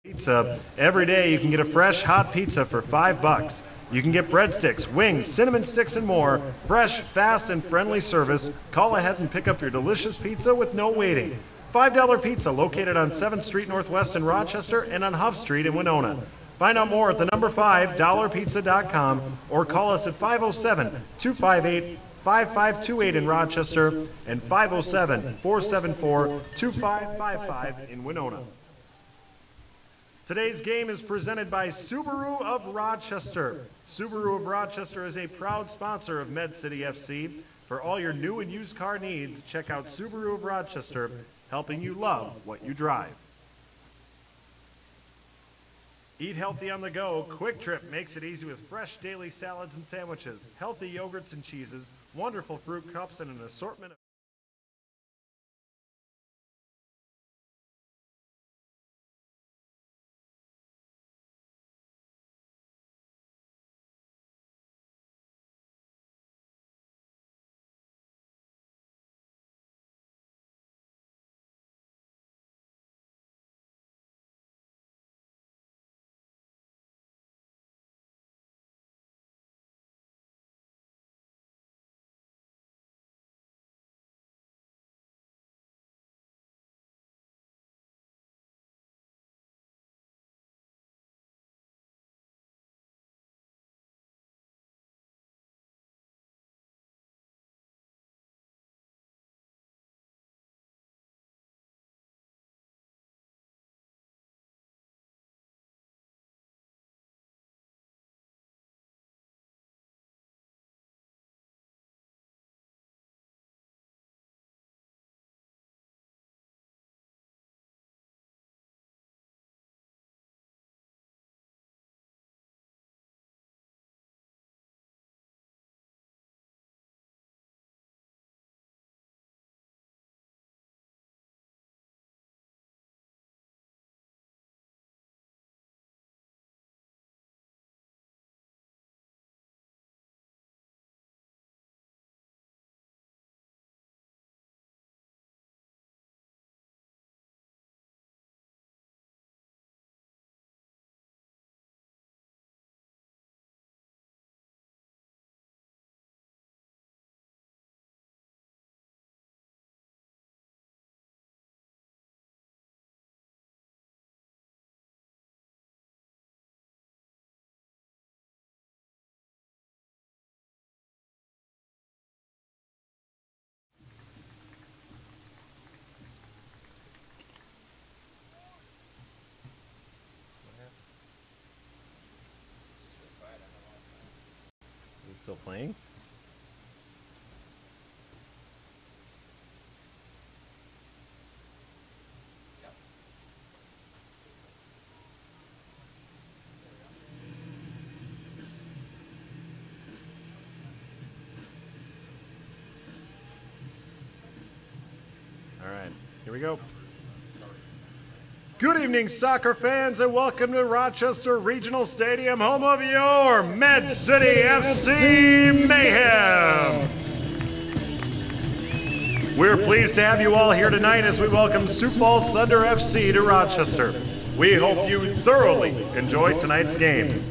Pizza. Every day you can get a fresh, hot pizza for $5. You can get breadsticks, wings, cinnamon sticks, and more. Fresh, fast, and friendly service. Call ahead and pick up your delicious pizza with no waiting. $5 Pizza, located on 7th Street Northwest in Rochester and on Huff Street in Winona. Find out more at the number 5dollarpizza.com or call us at 507-258-5528 in Rochester and 507-474-2555 in Winona. Today's game is presented by Subaru of Rochester. Subaru of Rochester is a proud sponsor of Med City FC. For all your new and used car needs, check out Subaru of Rochester, helping you love what you drive. Eat healthy on the go. Quick Trip makes it easy with fresh daily salads and sandwiches, healthy yogurts and cheeses, wonderful fruit cups, and an assortment of still playing? All right, here we go. Good evening, soccer fans, and welcome to Rochester Regional Stadium, home of your Med City FC Mayhem. We're pleased to have you all here tonight as we welcome Sioux Falls Thunder FC to Rochester. We hope you thoroughly enjoy tonight's game.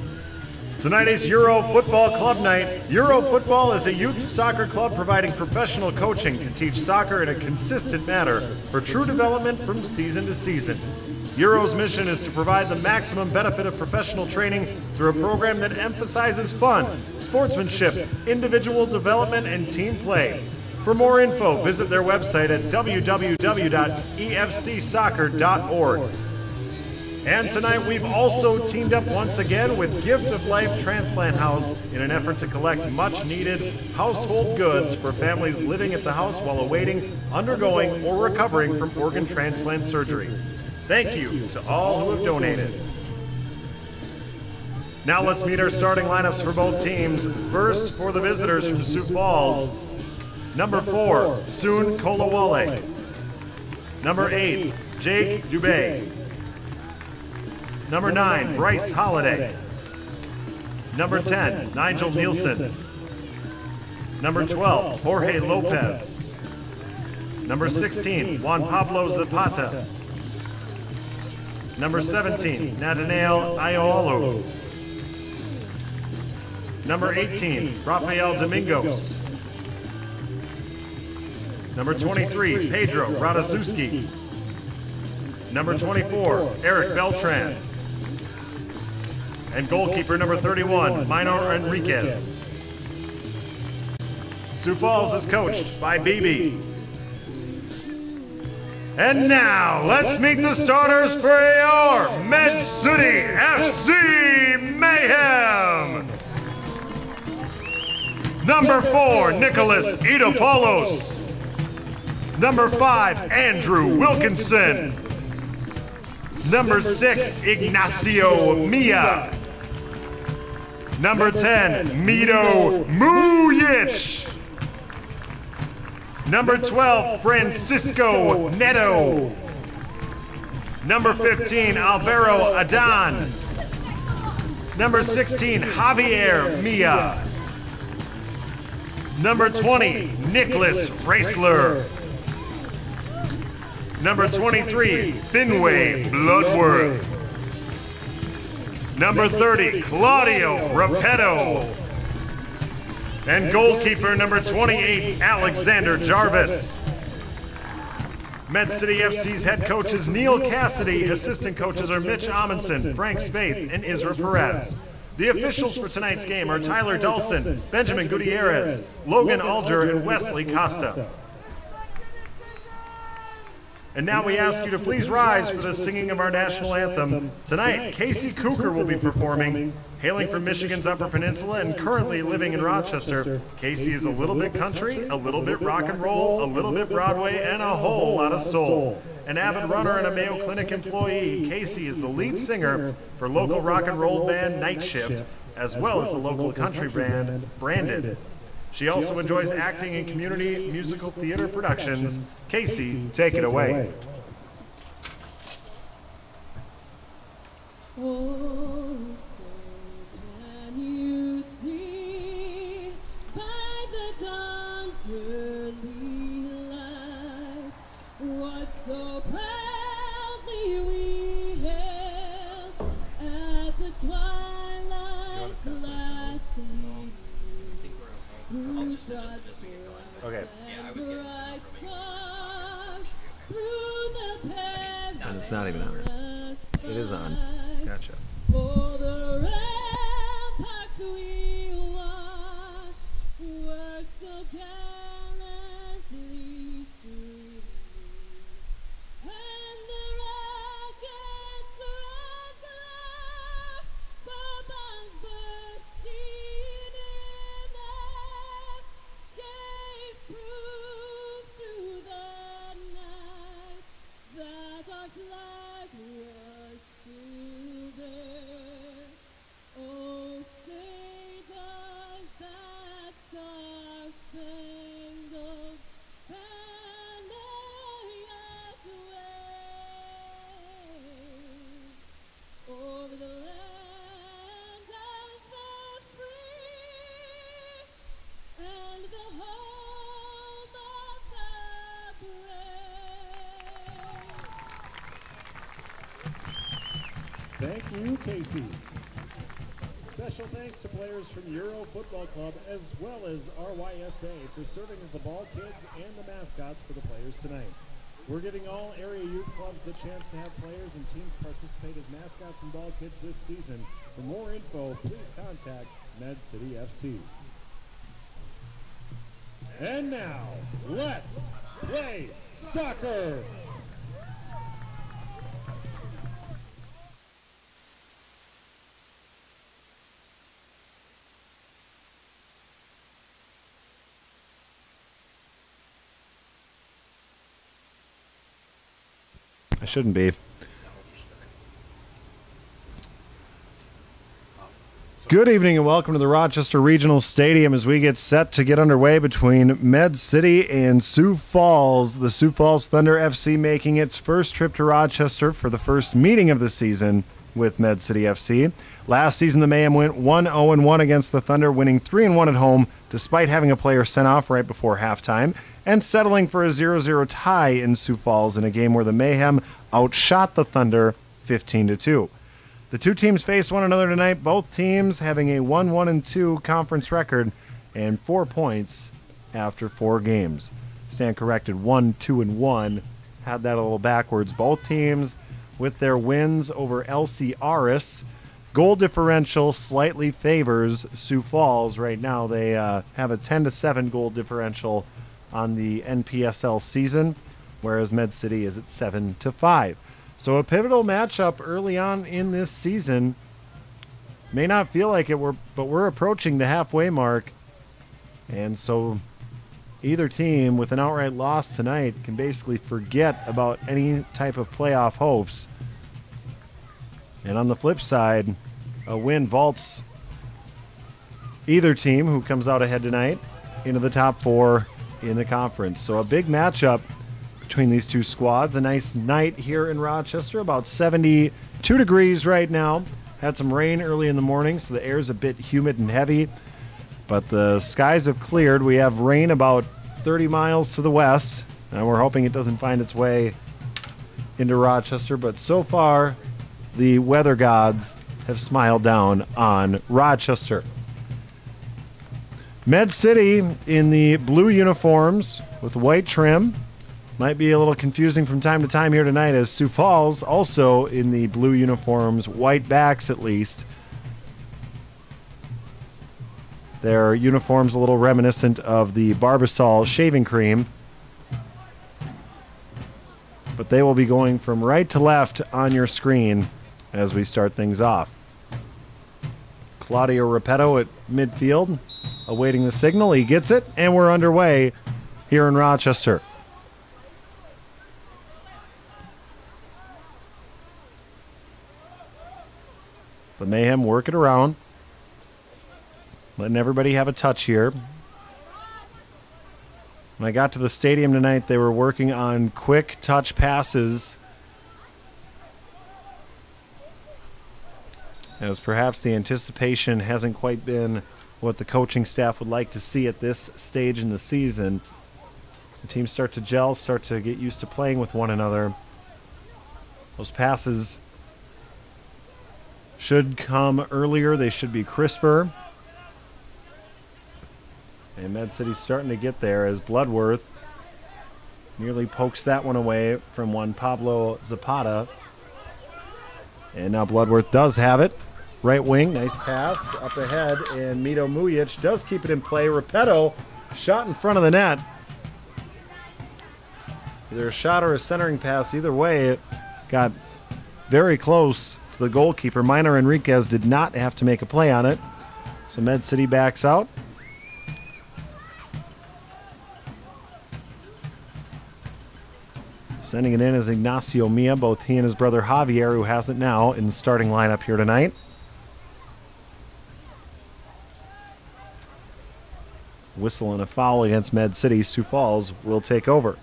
Tonight is Euro Football Club night. Euro Football is a youth soccer club providing professional coaching to teach soccer in a consistent manner for true development from season to season. Euro's mission is to provide the maximum benefit of professional training through a program that emphasizes fun, sportsmanship, individual development, and team play. For more info, visit their website at www.efcsoccer.org. And tonight we've also teamed up once again with Gift of Life Transplant House in an effort to collect much needed household goods for families living at the house while awaiting, undergoing, or recovering from organ transplant surgery. Thank you to all who have donated. Now let's meet our starting lineups for both teams. First, for the visitors from Sioux Falls, number 4, Soon Kolawale. Number 8, Jake Dubé. Number 9, Bryce Holiday. Number 10, Nigel Nielsen. Number 12, Jorge Lopez. Number 16, Juan Pablo Zapata. Number 17, Nathaniel Ayolo. Number 18, Rafael Domingos. Number 23, Pedro Radoszewski. Number 24, Eric Beltran. And goalkeeper number 31, Minor Enriquez. Sioux Falls is coached by BB. And now, let's meet the starters for your Med City FC Mayhem. Number 4, Nicholas Idopoulos. Number 5, Andrew Wilkinson. Number 6, Ignacio Mia. Number 10, Mito Mujic. Number 12, Francisco Neto. Number 15, Alvaro Adan. Number 16, Javier Mia. Number 20, Nicholas Raisler. Number 23, Finway Bloodworth. Number 30, Claudio Repetto. And goalkeeper number 28, Alexander Jarvis. Med City FC's head coach is Neil Cassidy. Assistant coaches are Mitch Amundsen, Frank Spaeth, and Isra Perez. The officials for tonight's game are Tyler Dulson, Benjamin Gutierrez, Logan Alger, and Wesley Costa. And now we ask you to please rise for the singing of our national anthem. Tonight, Casey Cooker will be performing. Hailing from Michigan's Upper Peninsula and currently living in Rochester, Casey is a little bit country, a little bit rock and roll, a little bit Broadway, and a whole lot of soul. An avid runner and a Mayo Clinic employee, Casey is the lead singer for local rock and roll band Night Shift, as well as the local country band Branded. She also enjoys acting in community musical theater productions. Casey, take it away. Oh, so can you see by the dawn's early light what so proudly we hailed at the twilight's last gleaming? Whose stars Okay. bright stars through the perilous And it's not even on. It is on. Gotcha. For the ramparts we watched were so gallantly streaming, and the rockets regular, the bombs bursting in air, gave proof through the night that our flag was still there. Oh, say does that star-spangled banner yet wave over the land of the free and the home of the brave. Thank you, Casey. Special thanks to players from Euro Football Club as well as RYSA for serving as the ball kids and the mascots for the players tonight. We're giving all area youth clubs the chance to have players and teams participate as mascots and ball kids this season. For more info, please contact Med City FC. And now, let's play soccer! I shouldn't be. Good evening and welcome to the Rochester Regional Stadium as we get set to get underway between Med City and Sioux Falls. The Sioux Falls Thunder FC making its first trip to Rochester for the first meeting of the season with Med City FC. Last season, the Mayhem went 1-0-1 against the Thunder, winning 3-1 at home despite having a player sent off right before halftime and settling for a 0-0 tie in Sioux Falls in a game where the Mayhem outshot the Thunder 15-2. The two teams face one another tonight, both teams having a 1-1-2 conference record and 4 points after 4 games. Stand corrected, 1-2-1. Had that a little backwards. Both teams with their wins over LC Aris. Goal differential slightly favors Sioux Falls right now. They have a 10-7 goal differential on the NPSL season, whereas Med City is at 7-5. So a pivotal matchup early on in this season. May not feel like it, but we're approaching the halfway mark. And so either team with an outright loss tonight can basically forget about any type of playoff hopes. And on the flip side, a win vaults either team who comes out ahead tonight into the top 4 in the conference. So a big matchup between these two squads. A nice night here in Rochester, about 72 degrees right now. Had some rain early in the morning, so the air's a bit humid and heavy, but the skies have cleared. We have rain about 30 miles to the west, and we're hoping it doesn't find its way into Rochester, but so far the weather gods have smiled down on Rochester. Med City in the blue uniforms with white trim. Might be a little confusing from time to time here tonight, as Sioux Falls also in the blue uniforms, white backs at least. Their uniforms a little reminiscent of the Barbasol shaving cream. But they will be going from right to left on your screen as we start things off. Claudio Repetto at midfield, awaiting the signal. He gets it, and we're underway here in Rochester. The Mayhem work it around, letting everybody have a touch here. When I got to the stadium tonight, they were working on quick touch passes, as perhaps the anticipation hasn't quite been what the coaching staff would like to see at this stage in the season. The teams start to gel, start to get used to playing with one another. Those passes should come earlier. They should be crisper. And Med City's starting to get there as Bloodworth nearly pokes that one away from Juan Pablo Zapata. And now Bloodworth does have it. Right wing, nice pass up ahead, and Mito Mujic does keep it in play. Repetto, shot in front of the net. Either a shot or a centering pass. Either way, it got very close to the goalkeeper. Minor Enriquez did not have to make a play on it. So Med City backs out. Sending it in is Ignacio Mia, both he and his brother Javier, who has it now in the starting lineup here tonight. Whistle and a foul against Med City. Sioux Falls will take over.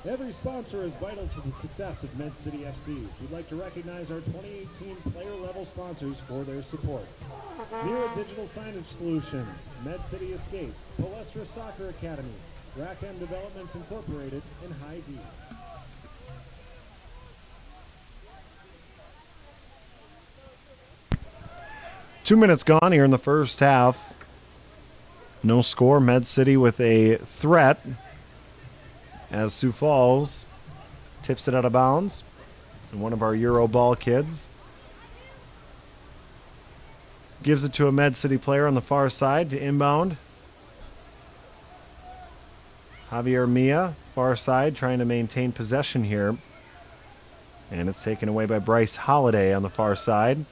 Every sponsor is vital to the success of Med City FC. We'd like to recognize our 2018 player-level sponsors for their support. Mira Digital Signage Solutions, Med City Escape, Palestra Soccer Academy, Rackham Developments Incorporated, and Hy-Vee. Two minutes gone here in the first half. No score. Med City with a threat as Sioux Falls tips it out of bounds. And one of our Euro ball kids gives it to a Med City player on the far side to inbound. Javier Mia, far side, trying to maintain possession here. And it's taken away by Bryce Holiday on the far side.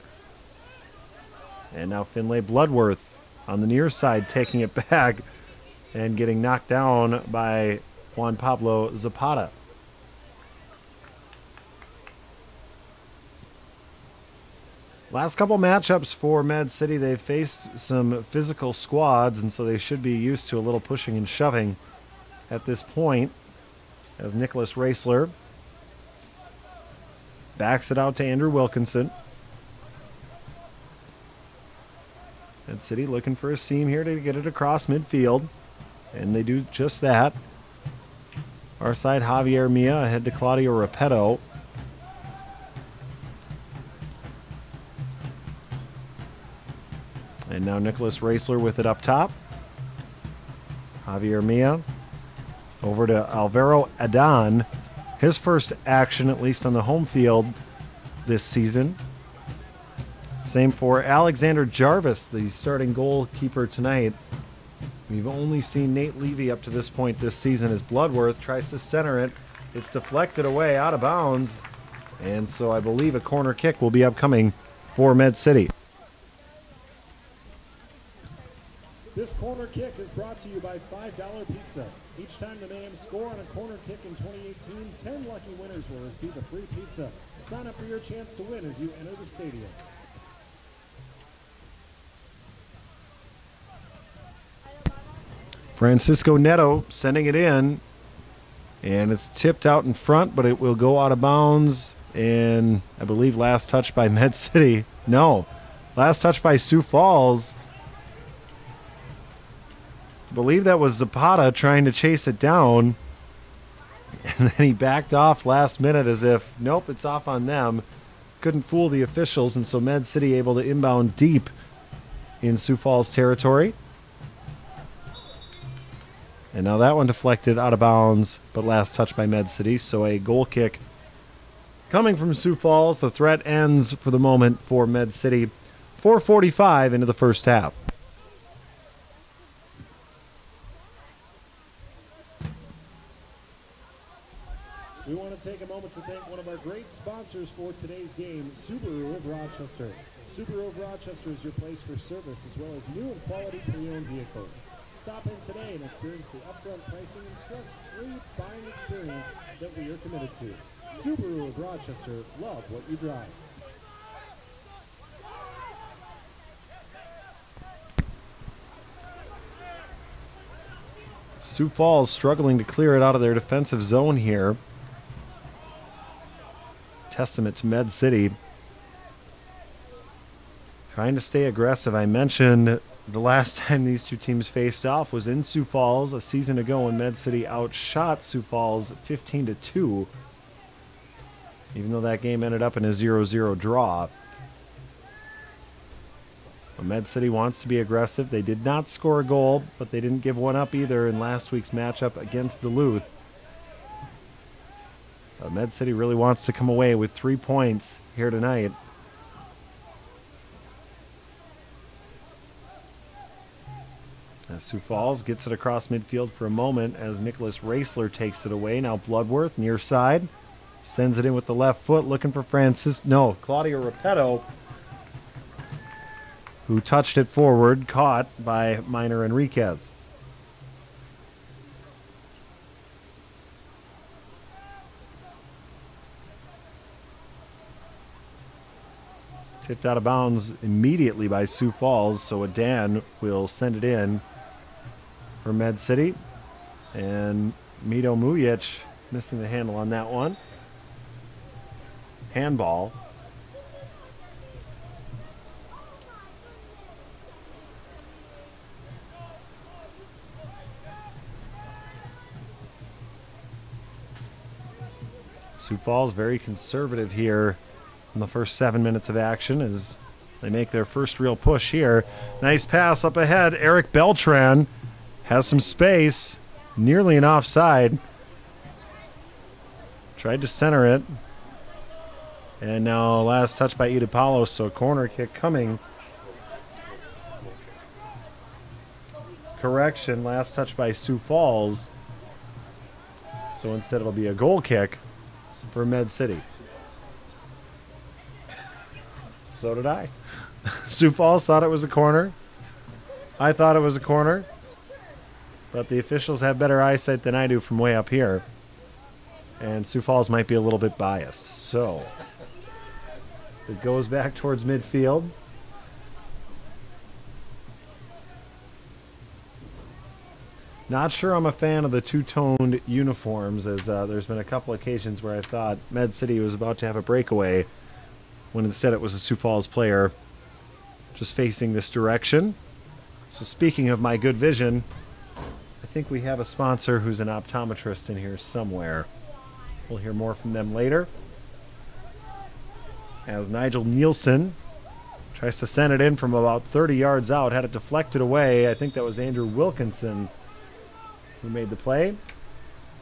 And now Finlay Bloodworth on the near side taking it back and getting knocked down by Juan Pablo Zapata. Last couple matchups for Med City, they've faced some physical squads, and so they should be used to a little pushing and shoving at this point, as Nicholas Raisler backs it out to Andrew Wilkinson. Med City looking for a seam here to get it across midfield, and they do just that. Our side, Javier Mia ahead to Claudio Repetto. And now Nicholas Raisler with it up top. Javier Mia over to Alvaro Adan. His first action, at least on the home field this season. Same for Alexander Jarvis, the starting goalkeeper tonight. We've only seen Nate Levy up to this point this season as Bloodworth tries to center it. It's deflected away out of bounds. And so I believe a corner kick will be upcoming for Med City. This corner kick is brought to you by $5 Pizza. Each time the Mayhem score on a corner kick in 2018, 10 lucky winners will receive a free pizza. Sign up for your chance to win as you enter the stadium. Francisco Neto sending it in, and it's tipped out in front, but it will go out of bounds, and I believe last touch by Med City. No, last touch by Sioux Falls. I believe that was Zapata trying to chase it down, and then he backed off last minute as if, nope, it's off on them. Couldn't fool the officials, and so Med City able to inbound deep in Sioux Falls territory. And now that one deflected out of bounds, but last touch by Med City. So a goal kick coming from Sioux Falls. The threat ends for the moment for Med City. 4:45 into the first half. We want to take a moment to thank one of our great sponsors for today's game, Subaru of Rochester. Subaru of Rochester is your place for service as well as new and quality pre-owned vehicles. Stop in today and experience the upfront pricing and stress-free buying experience that we are committed to. Subaru of Rochester, love what you drive. Sioux Falls struggling to clear it out of their defensive zone here. Testament to Med City. Trying to stay aggressive. I mentioned the last time these two teams faced off was in Sioux Falls a season ago when Med City outshot Sioux Falls 15-2. Even though that game ended up in a 0-0 draw. But Med City wants to be aggressive. They did not score a goal, but they didn't give one up either in last week's matchup against Duluth. But Med City really wants to come away with 3 points here tonight. As Sioux Falls gets it across midfield for a moment as Nicholas Raisler takes it away. Now Bloodworth near side. Sends it in with the left foot looking for Claudio Repetto, who touched it forward, caught by Minor Enriquez. Tipped out of bounds immediately by Sioux Falls, so Adan will send it in for Med City. And Mito Mujic missing the handle on that one. Handball. Sioux Falls very conservative here in the first 7 minutes of action as they make their first real push here. Nice pass up ahead. Eric Beltran has some space, nearly an offside. Tried to center it. And now last touch by Idapalo, so a corner kick coming. Correction, last touch by Sioux Falls. So instead it'll be a goal kick for Med City. So did I. Sioux Falls thought it was a corner. I thought it was a corner. But the officials have better eyesight than I do from way up here. And Sioux Falls might be a little bit biased. So it goes back towards midfield. Not sure I'm a fan of the two-toned uniforms, as there's been a couple occasions where I thought Med City was about to have a breakaway when instead it was a Sioux Falls player just facing this direction. So speaking of my good vision, I think we have a sponsor who's an optometrist in here somewhere. We'll hear more from them later. As Nigel Nielsen tries to send it in from about 30 yards out, had it deflected away. I think that was Andrew Wilkinson who made the play.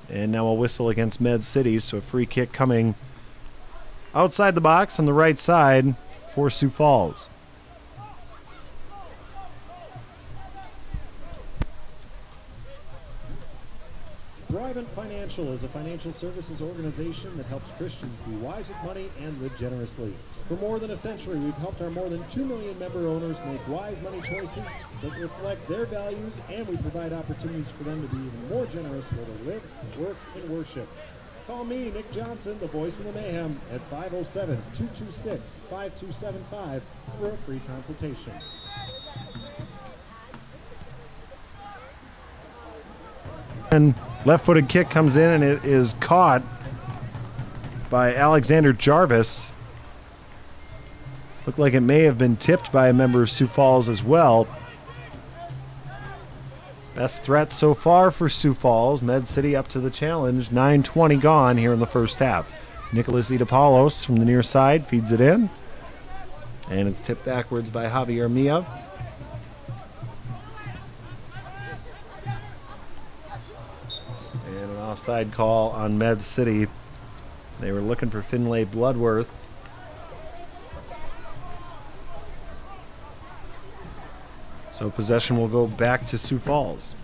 And now a whistle against Med City, so a free kick coming outside the box on the right side for Sioux Falls. Thrivent Financial is a financial services organization that helps Christians be wise with money and live generously. For more than a century, we've helped our more than 2 million member owners make wise money choices that reflect their values, and we provide opportunities for them to be even more generous where they live, work, and worship. Call me, Nick Johnson, the voice of the mayhem, at 507-226-5275 for a free consultation. And left-footed kick comes in, and it is caught by Alexander Jarvis. Looked like it may have been tipped by a member of Sioux Falls as well. Best threat so far for Sioux Falls. Med City up to the challenge. 9:20 gone here in the first half. Nicholas Idapaulos from the near side feeds it in. And it's tipped backwards by Javier Mia. And an offside call on Med City. They were looking for Finlay Bloodworth. So possession will go back to Sioux Falls.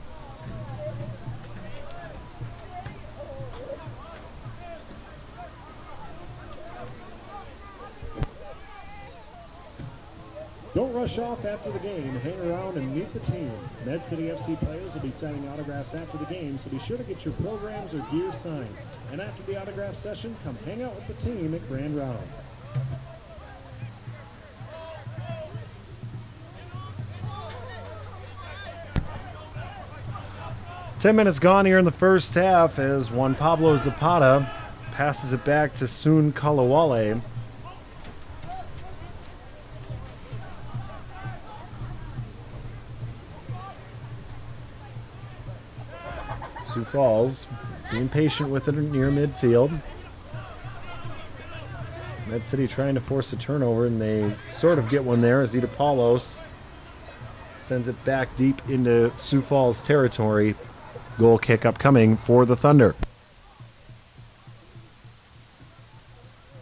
Don't rush off after the game. Hang around and meet the team. Med City FC players will be signing autographs after the game, so be sure to get your programs or gear signed. And after the autograph session, come hang out with the team at Grand Rounds. 10 minutes gone here in the first half as Juan Pablo Zapata passes it back to Soon Kalawale. Sioux Falls being patient with it near midfield. Med City trying to force a turnover, and they sort of get one there as Idapaulos sends it back deep into Sioux Falls territory. Goal kick upcoming for the Thunder.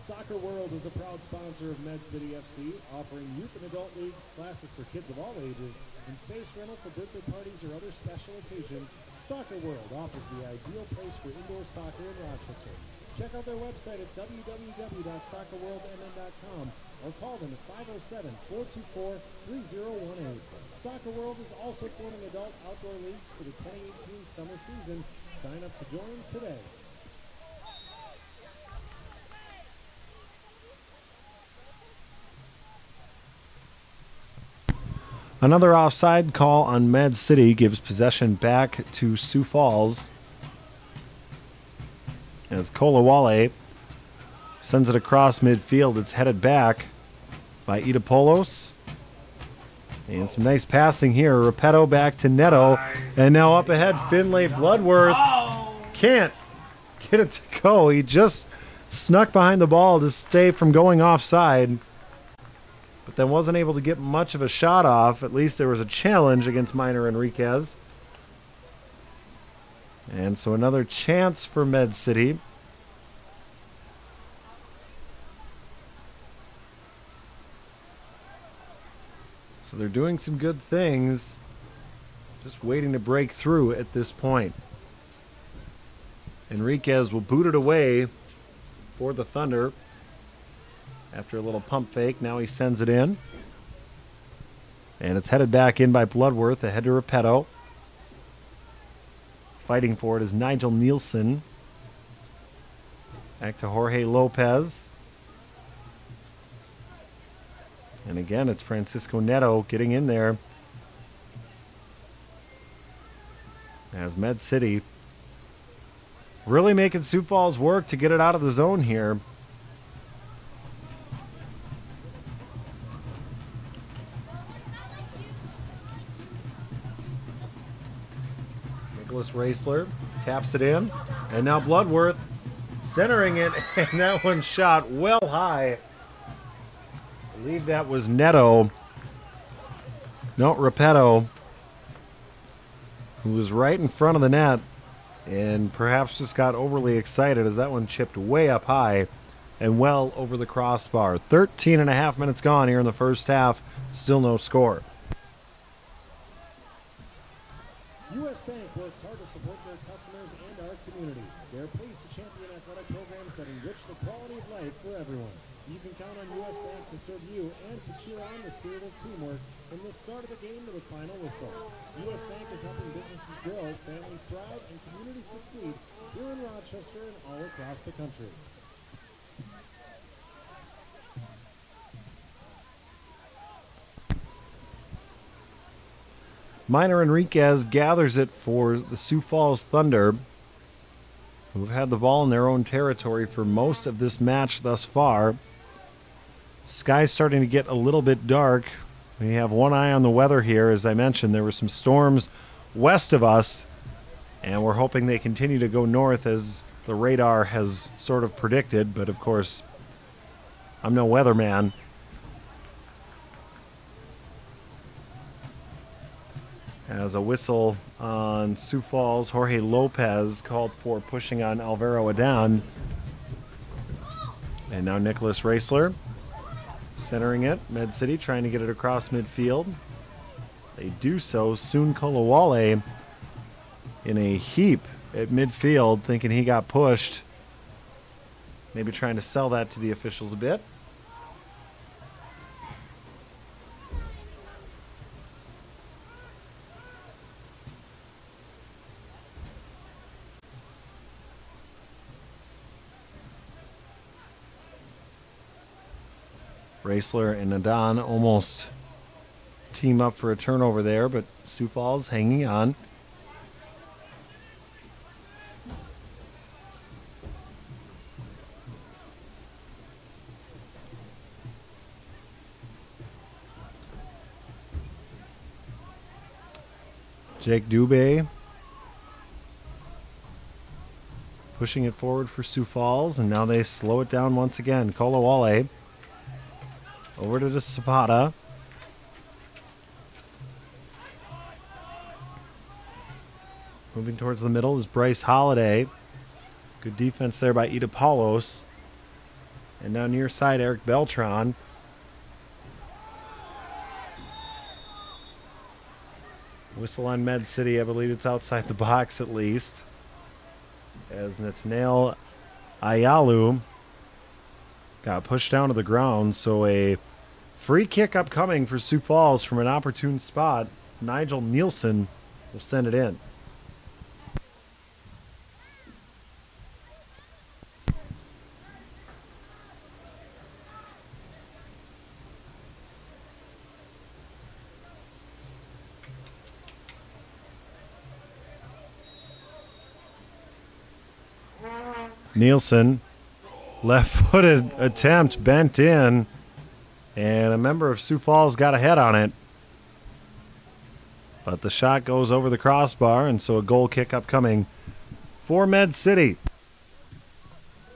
Soccer World is a proud sponsor of Med City FC, offering youth and adult leagues, classes for kids of all ages, and space rental for birthday parties or other special occasions. Soccer World offers the ideal place for indoor soccer in Rochester. Check out their website at www.soccerworldmn.com or call them at 507-424-3018. Soccer World is also forming adult outdoor leagues for the 2018 summer season. Sign up to join today. Another offside call on Med City gives possession back to Sioux Falls as Kolawale sends it across midfield. It's headed back by Idapaulos. And some nice passing here. Repetto back to Neto. And now up ahead, Finlay Bloodworth can't get it to go. He just snuck behind the ball to stay from going offside, but then wasn't able to get much of a shot off. At least there was a challenge against Minor Enriquez. And so another chance for Med City. So they're doing some good things, just waiting to break through at this point. Enriquez will boot it away for the Thunder after a little pump fake. Now he sends it in. And it's headed back in by Bloodworth, ahead to Repetto. Fighting for it is Nigel Nielsen. Back to Jorge Lopez. And again, it's Francisco Neto getting in there as Med City really making Sioux Falls work to get it out of the zone here. Nicholas Raisler taps it in. And now Bloodworth centering it. And that one shot well high. I believe that was Neto. No, Repetto, who was right in front of the net and perhaps just got overly excited as that one chipped way up high and well over the crossbar. 13 and a half minutes gone here in the first half. Still no score. U.S. Bank works hard to support their customers and our community. They are pleased to champion athletic programs that enrich the quality of life for everyone. You can count on U.S. Bank to serve you and to cheer on the spirit of teamwork from the start of the game to the final whistle. U.S. Bank is helping businesses grow, families thrive, and communities succeed here in Rochester and all across the country. Minor Enriquez gathers it for the Sioux Falls Thunder, who've had the ball in their own territory for most of this match thus far. Sky's starting to get a little bit dark. We have one eye on the weather here. As I mentioned, there were some storms west of us, and we're hoping they continue to go north as the radar has sort of predicted. But of course, I'm no weatherman. As a whistle on Sioux Falls, Jorge Lopez called for pushing on Alvaro Adan. And now Nicholas Raisler centering it. Med City trying to get it across midfield. They do so. Soon Kolawale in a heap at midfield, thinking he got pushed. Maybe trying to sell that to the officials a bit. Raisler and Adan almost team up for a turnover there, but Sioux Falls hanging on. Jake Dubé pushing it forward for Sioux Falls, and now they slow it down once again. Kolawale over to Zapata. Moving towards the middle is Bryce Holiday. Good defense there by Ida Paulos. And now near side, Eric Beltran. Whistle on Med City. I believe it's outside the box at least. As Nathaniel Ayalu got pushed down to the ground. So a free kick upcoming for Sioux Falls from an opportune spot. Nigel Nielsen will send it in. Nielsen, left-footed attempt, bent in, and a member of Sioux Falls got a head on it. But the shot goes over the crossbar, and so a goal kick upcoming for Med City.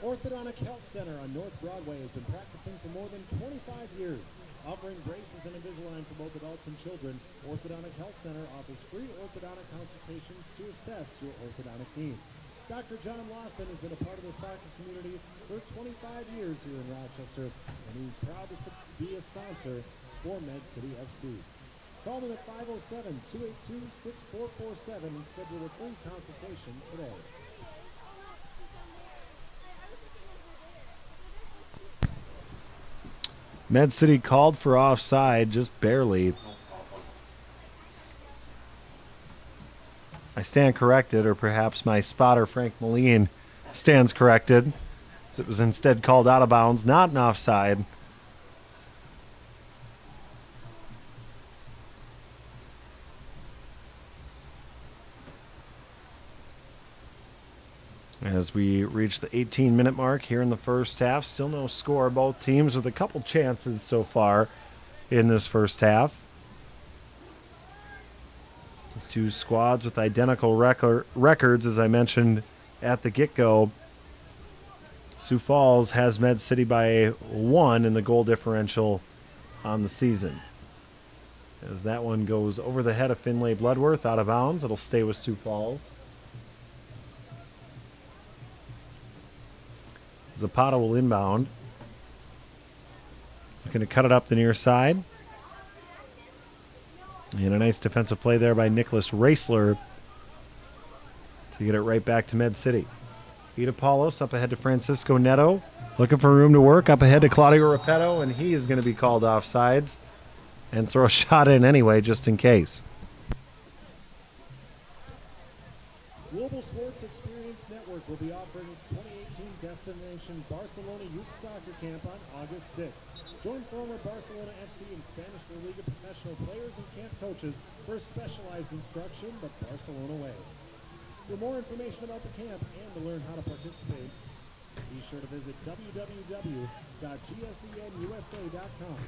Orthodontic Health Center on North Broadway has been practicing for more than 25 years. Offering braces and Invisalign for both adults and children, Orthodontic Health Center offers free orthodontic consultations to assess your orthodontic needs. Dr. John Lawson has been a part of the soccer community for 25 years here in Rochester, and he's proud to be a sponsor for Med City FC. Call them at 507-282-6447 and schedule a free consultation today. Med City called for offside, just barely. I stand corrected, or perhaps my spotter, Frank Moline, stands corrected. It was instead called out of bounds, not an offside. As we reach the 18-minute mark here in the first half, still no score. Both teams with a couple chances so far in this first half. These two squads with identical records, as I mentioned at the get-go. Sioux Falls has Med City by 1 in the goal differential on the season. As that one goes over the head of Finlay Bloodworth, out of bounds. It'll stay with Sioux Falls. Zapata will inbound. Going to cut it up the near side. And a nice defensive play there by Nicholas Raisler to get it right back to Med City. Ida Paulos up ahead to Francisco Neto. Looking for room to work up ahead to Claudio Repetto, and he is going to be called offsides and throw a shot in anyway, just in case. Global Sports Experience Network will be offering its 2018 Destination Barcelona Youth Soccer Camp on August 6th. Join former Barcelona FC and Spanish La Liga professional players and camp coaches for specialized instruction the Barcelona way. For more information about the camp and to learn how to participate, be sure to visit www.gsenusa.com.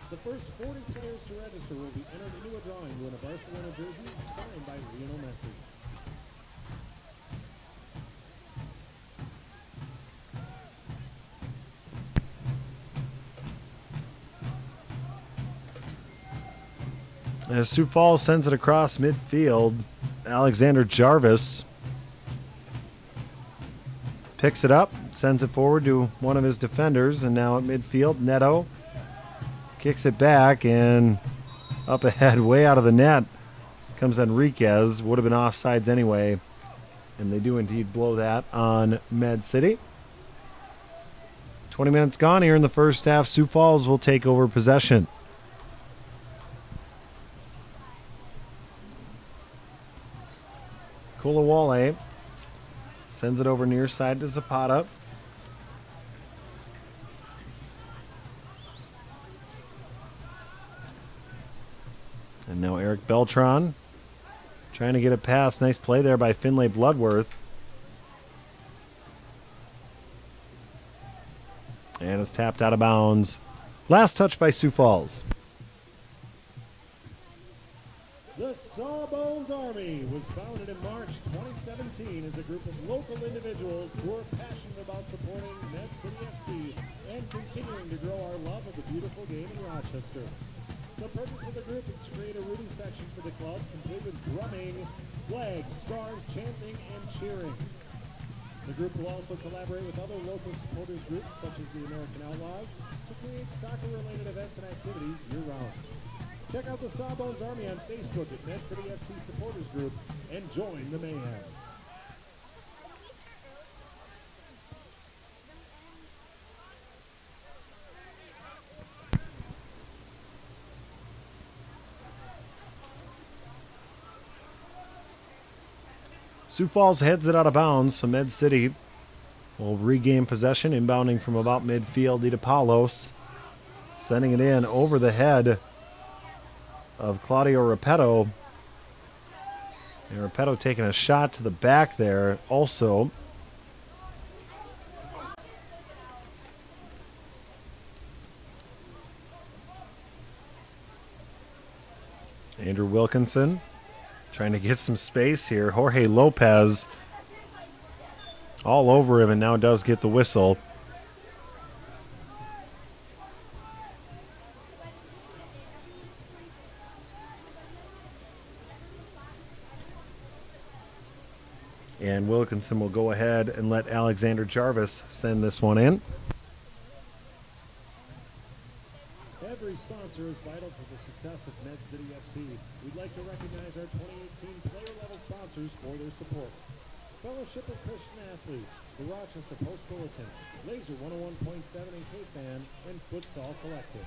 The first 40 players to register will be entered into a drawing to win a Barcelona jersey signed by Lionel Messi. As Sioux Falls sends it across midfield, Alexander Jarvis picks it up, sends it forward to one of his defenders, and now at midfield, Neto kicks it back, and up ahead, way out of the net, comes Enriquez. Would have been offsides anyway, and they do indeed blow that on Med City. 20 minutes gone here in the first half. Sioux Falls will take over possession. Kulawale sends it over near side to Zapata. And now Eric Beltran trying to get it past. Nice play there by Finlay Bloodworth. And it's tapped out of bounds. Last touch by Sioux Falls. The Sawbones Army was founded in March 2017 as a group of local individuals who are passionate about supporting Med City FC and continuing to grow our love of the beautiful game in Rochester. The purpose of the group is to create a rooting section for the club, complete with drumming, flags, scarves, chanting, and cheering. The group will also collaborate with other local supporters groups, such as the American Outlaws, to create soccer-related events and activities year-round. Check out the Sawbones Army on Facebook at Med City FC Supporters Group and join the mayhem. Sioux Falls heads it out of bounds, so Med City will regain possession, inbounding from about midfield. Ida Paulos sending it in over the head of Claudio Repetto. And Repetto taking a shot to the back there also. Andrew Wilkinson trying to get some space here. Jorge Lopez all over him and now does get the whistle. And Wilkinson will go ahead and let Alexander Jarvis send this one in. Every sponsor is vital to the success of Med City FC. We'd like to recognize our 2018 player-level sponsors for their support. Fellowship of Christian Athletes, the Rochester Post-Bulletin, Laser 101.7 and K-Fan, and Futsal Collective.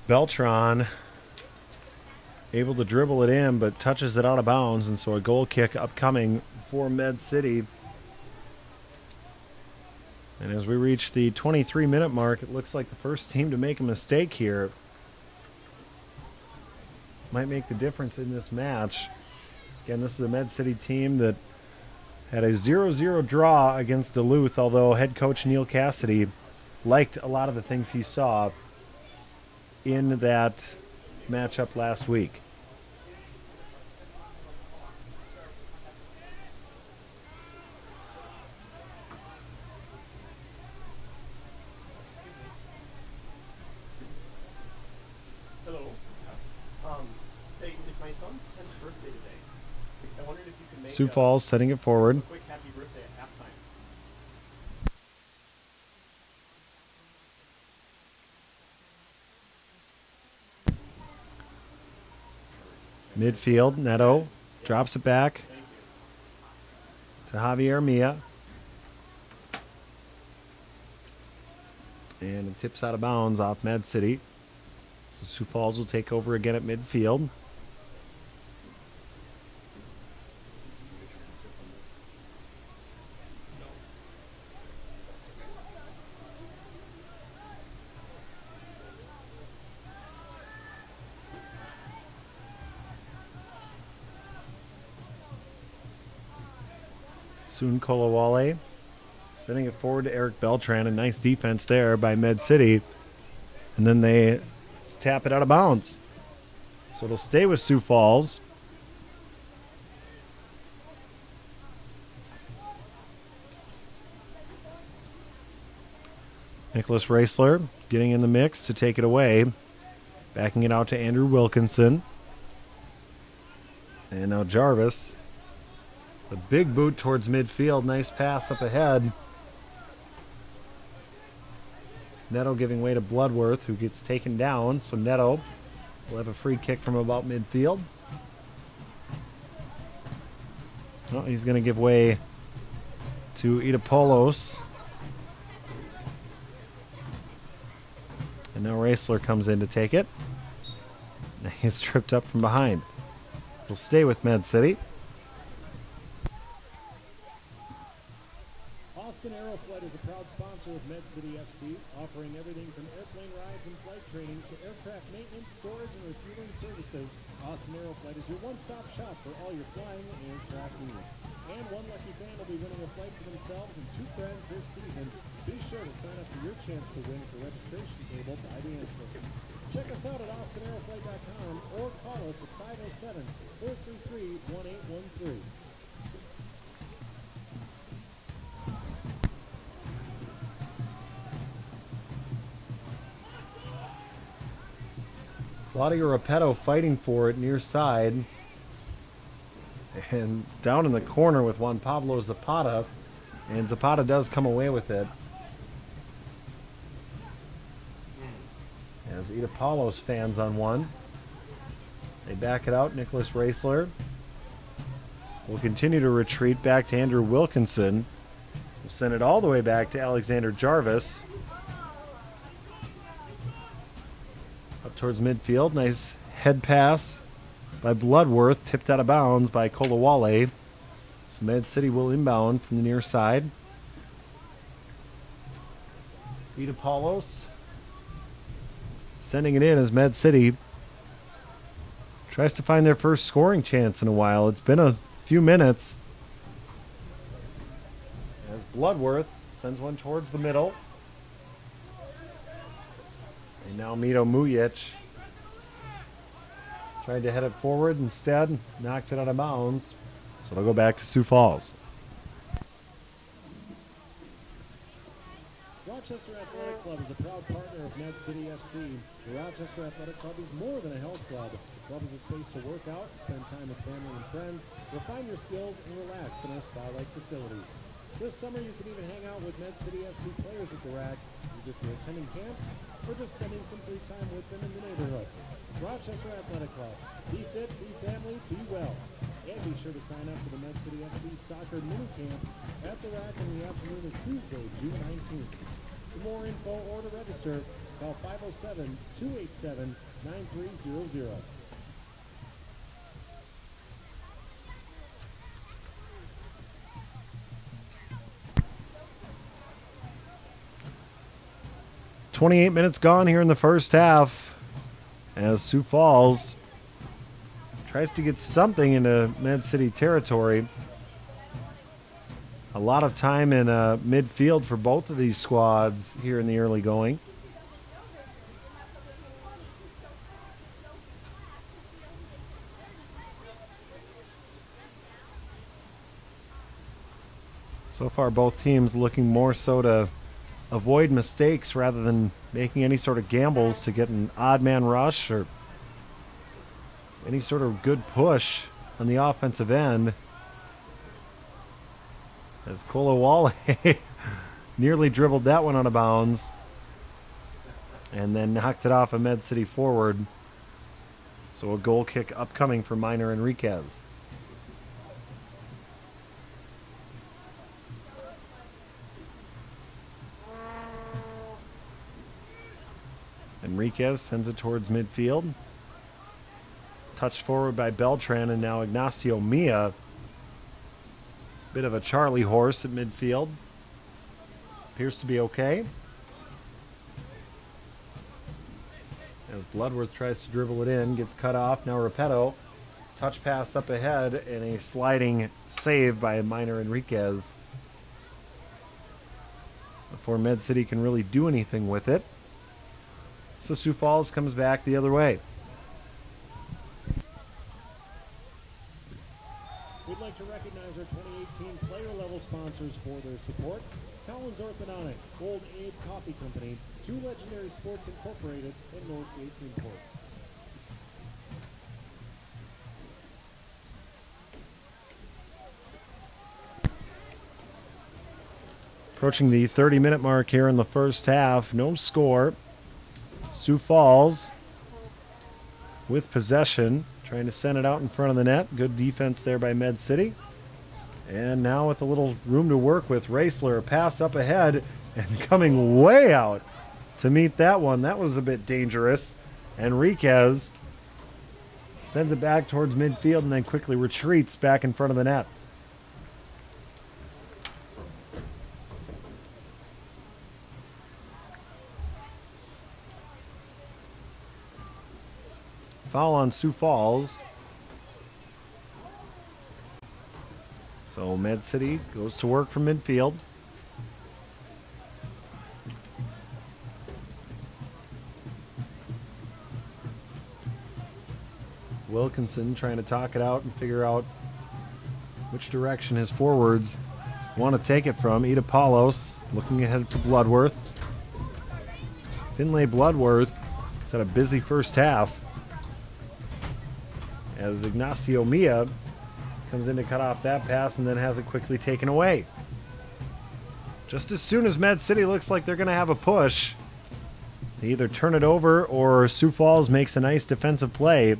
Beltran able to dribble it in, but touches it out of bounds, and so a goal kick upcoming for Med City. And as we reach the 23-minute mark, it looks like the first team to make a mistake here might make the difference in this match. Again, this is a Med City team that had a 0-0 draw against Duluth, although head coach Neil Cassidy liked a lot of the things he saw in that matchup last week. Hello. Say, it's my son's 10th birthday today. I wondered if you could make Sioux Falls setting it forward. a quick happy birthday at halftime. Midfield, Neto drops it back to Javier Mia. And it tips out of bounds off Med City. So Sioux Falls will take over again at midfield. Soon Kolawale sending it forward to Eric Beltran. A nice defense there by Med City. And then they tap it out of bounds. So it'll stay with Sioux Falls. Nicholas Raisler getting in the mix to take it away. Backing it out to Andrew Wilkinson. And now Jarvis. A big boot towards midfield. Nice pass up ahead. Neto giving way to Bloodworth, who gets taken down. So Neto will have a free kick from about midfield. Oh, he's going to give way to Idapoulos. And now Raisler comes in to take it. He gets tripped up from behind. He'll stay with Med City. Austin Aeroflight is a proud sponsor of Med City FC, offering everything from airplane rides and flight training to aircraft maintenance, storage, and refueling services. Austin Aeroflight is your one-stop shop for all your flying and aircraft needs. And one lucky fan will be winning a flight for themselves and two friends this season. Be sure to sign up for your chance to win at the registration table by the entrance. Check us out at austinaeroflight.com or call us at 507-433-1813. Claudio Repetto fighting for it near side. And down in the corner with Juan Pablo Zapata. And Zapata does come away with it. As Idapoulos fans on one. They back it out. Nicholas Raisler will continue to retreat back to Andrew Wilkinson. We'll send it all the way back to Alexander Jarvis. Up towards midfield. Nice head pass by Bloodworth. Tipped out of bounds by Kolawale. So Med City will inbound from the near side. Idapoulos sending it in as Med City tries to find their first scoring chance in a while. It's been a few minutes. As Bloodworth sends one towards the middle. And now Mito Mujic tried to head it forward, instead knocked it out of bounds. So it'll go back to Sioux Falls. Rochester Athletic Club is a proud partner of Med City FC. The Rochester Athletic Club is more than a health club. The club is a space to work out, spend time with family and friends, refine your skills, and relax in our spa-like facilities. This summer, you can even hang out with Med City FC players at the rack, either through attending camps or just spending some free time with them in the neighborhood. Rochester Athletic Club. Be fit, be family, be well. And be sure to sign up for the Med City FC Soccer Mini Camp at the rack in the afternoon of Tuesday, June 19th. For more info or to register, call 507-287-9300. "28 minutes gone here in the first half as Sioux Falls tries to get something into Med City territory. A lot of time in midfield for both of these squads here in the early going. So far, both teams looking more so to avoid mistakes rather than making any sort of gambles to get an odd man rush or any sort of good push on the offensive end. As Kolawale nearly dribbled that one out of bounds and then knocked it off a Med City forward. So a goal kick upcoming for Minor Enriquez. Enriquez sends it towards midfield. Touched forward by Beltran, and now Ignacio Mia. Bit of a Charlie horse at midfield. Appears to be okay. As Bloodworth tries to dribble it in, gets cut off. Now Repetto. Touch pass up ahead, and a sliding save by Minor Enriquez before Med City can really do anything with it. So Sioux Falls comes back the other way. We'd like to recognize our 2018 player level sponsors for their support. Collins Orthodontic, Old Abe Coffee Company, Two Legendary Sports Incorporated, and North Gates Imports. Approaching the 30-minute mark here in the first half. No score. Sioux Falls with possession, trying to send it out in front of the net. Good defense there by Med City. And now with a little room to work with, Raisler, a pass up ahead and coming way out to meet that one. That was a bit dangerous. Enriquez sends it back towards midfield and then quickly retreats back in front of the net. Foul on Sioux Falls. So Med City goes to work from midfield. Wilkinson trying to talk it out and figure out which direction his forwards want to take it from. Ida Palos looking ahead for Bloodworth. Finlay Bloodworth has had a busy first half, as Ignacio Mia comes in to cut off that pass and then has it quickly taken away. Just as soon as Med City looks like they're going to have a push, they either turn it over or Sioux Falls makes a nice defensive play.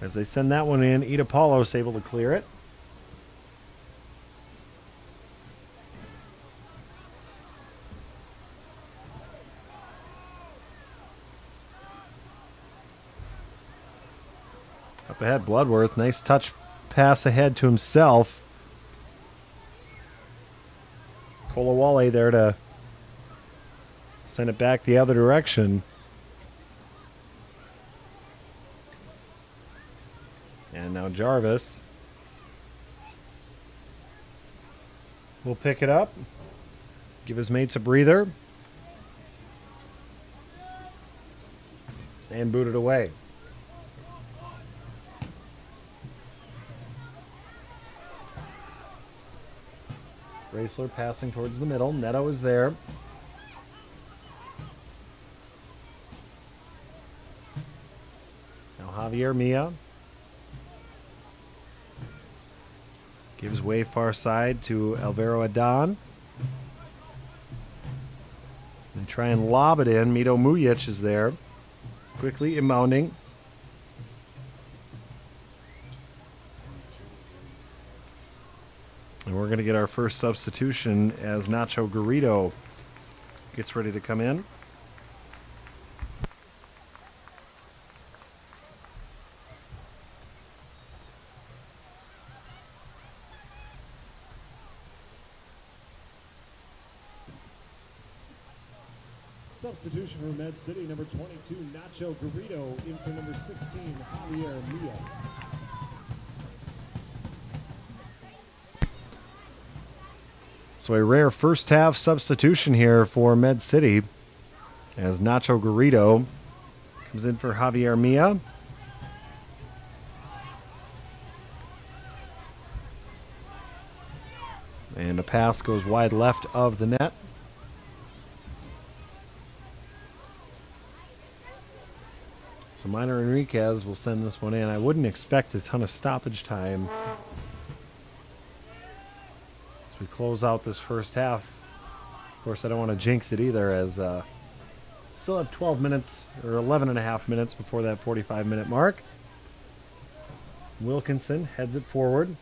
As they send that one in, Ida Paulos able to clear it. Up ahead, Bloodworth. Nice touch pass ahead to himself. Kolawale there to send it back the other direction. And now Jarvis will pick it up, give his mates a breather, and boot it away. Raisler passing towards the middle. Neto is there. Now Javier Mia gives way far side to Alvaro Adan. And try and lob it in. Mito Mujic is there. Quickly inbounding. And we're going to get our first substitution as Nacho Garrido gets ready to come in. Substitution for Med City, number 22, Nacho Garrido, in for number 16, Javier Mia. So a rare first half substitution here for Med City as Nacho Garrido comes in for Javier Mia. And a pass goes wide left of the net. So Minor Enriquez will send this one in. I wouldn't expect a ton of stoppage time as we close out this first half. Of course, I don't want to jinx it either, as still have 12 minutes or 11 and a half minutes before that 45-minute mark. Wilkinson heads it forward.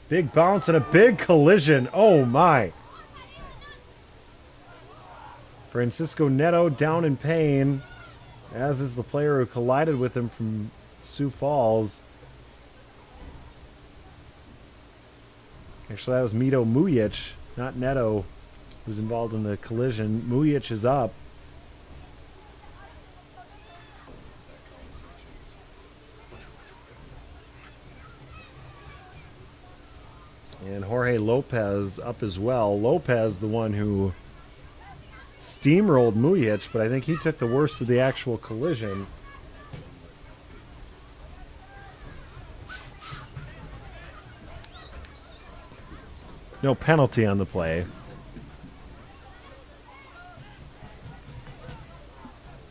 Big bounce and a big collision. Oh my. Francisco Neto down in pain, as is the player who collided with him from Sioux Falls. Actually, that was Mito Mujic, not Neto, who's involved in the collision. Mujic is up. And Jorge Lopez up as well. Lopez, the one who steamrolled Mujic, but I think he took the worst of the actual collision. No penalty on the play.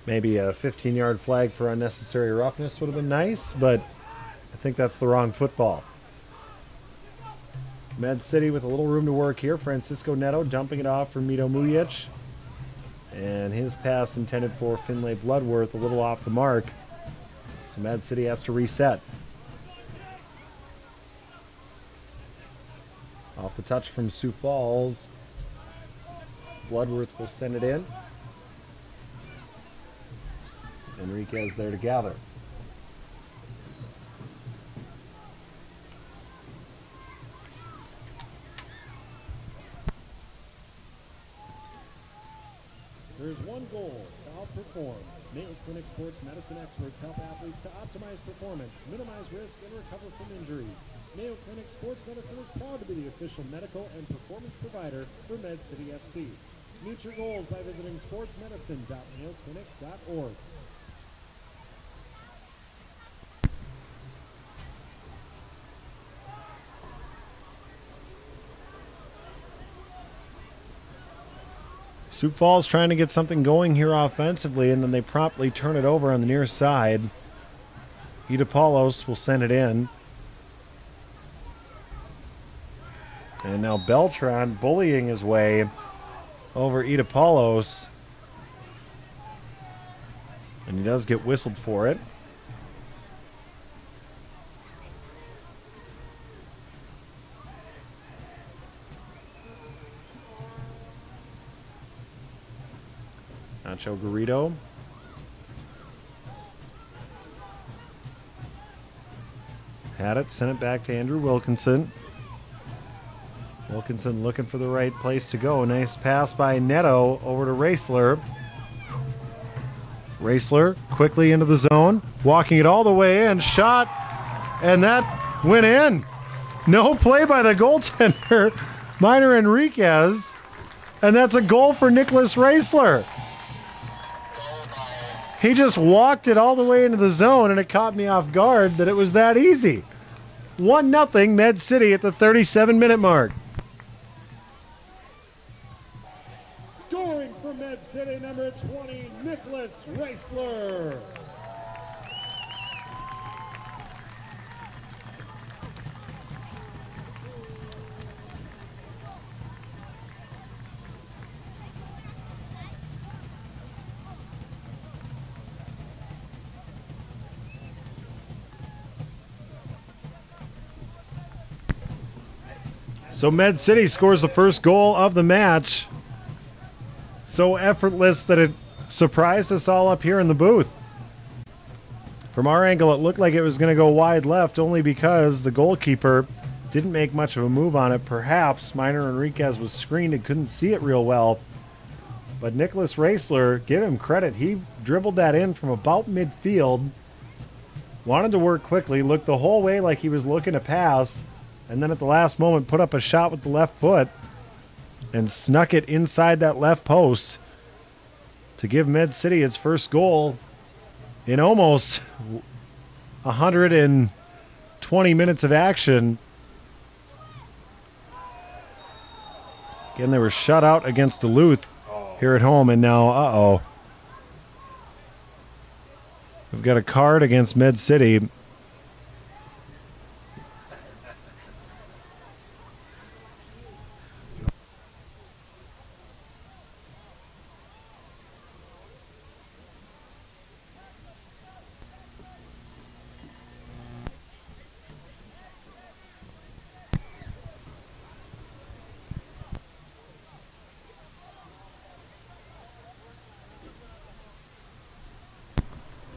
Maybe a 15-yard flag for unnecessary roughness would have been nice, but I think that's the wrong football. Med City with a little room to work here. Francisco Neto dumping it off for Mito Mujic. And his pass intended for Finlay Bloodworth a little off the mark. So Med City has to reset. Off the touch from Sioux Falls. Bloodworth will send it in. Enriquez there to gather. There's one goal: to outperform. Mayo Clinic sports medicine experts help athletes to optimize performance, minimize risk, and recover from injuries. Mayo Clinic Sports Medicine is proud to be the official medical and performance provider for Med City FC. Meet your goals by visiting sportsmedicine.mayoclinic.org. Sioux Falls trying to get something going here offensively, and then they promptly turn it over on the near side. Idapaulos will send it in. And now Beltran bullying his way over Idapaulos. And he does get whistled for it. Nacho Garrido. Had it, sent it back to Andrew Wilkinson. Wilkinson looking for the right place to go. Nice pass by Neto over to Raisler. Raisler quickly into the zone, walking it all the way in, shot, and that went in. No play by the goaltender, Minor Enriquez, and that's a goal for Nicholas Raisler. He just walked it all the way into the zone, and it caught me off guard that it was that easy. 1-0 Med City at the 37-minute mark. Scoring for Med City, number 20, Nicholas Raisler. So Med City scores the first goal of the match. So effortless that it surprised us all up here in the booth. From our angle, it looked like it was going to go wide left only because the goalkeeper didn't make much of a move on it. Perhaps Minor Enriquez was screened and couldn't see it real well. But Nicholas Raisler, give him credit. He dribbled that in from about midfield. Wanted to work quickly, looked the whole way like he was looking to pass, and then at the last moment put up a shot with the left foot. and snuck it inside that left post to give Med City its first goal in almost 120 minutes of action. Again, they were shut out against Duluth here at home, and now, we've got a card against Med City.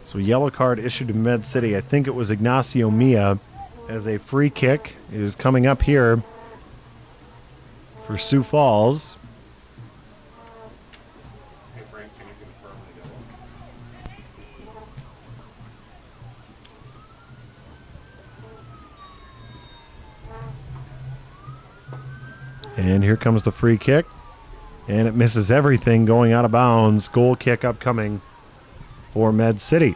So yellow card issued to Med City. I think it was Ignacio Mia as a free kick is coming up here for Sioux Falls. Hey Frank, can you confirm the yellow? And here comes the free kick. And it misses everything, going out of bounds. Goal kick upcoming for Med City.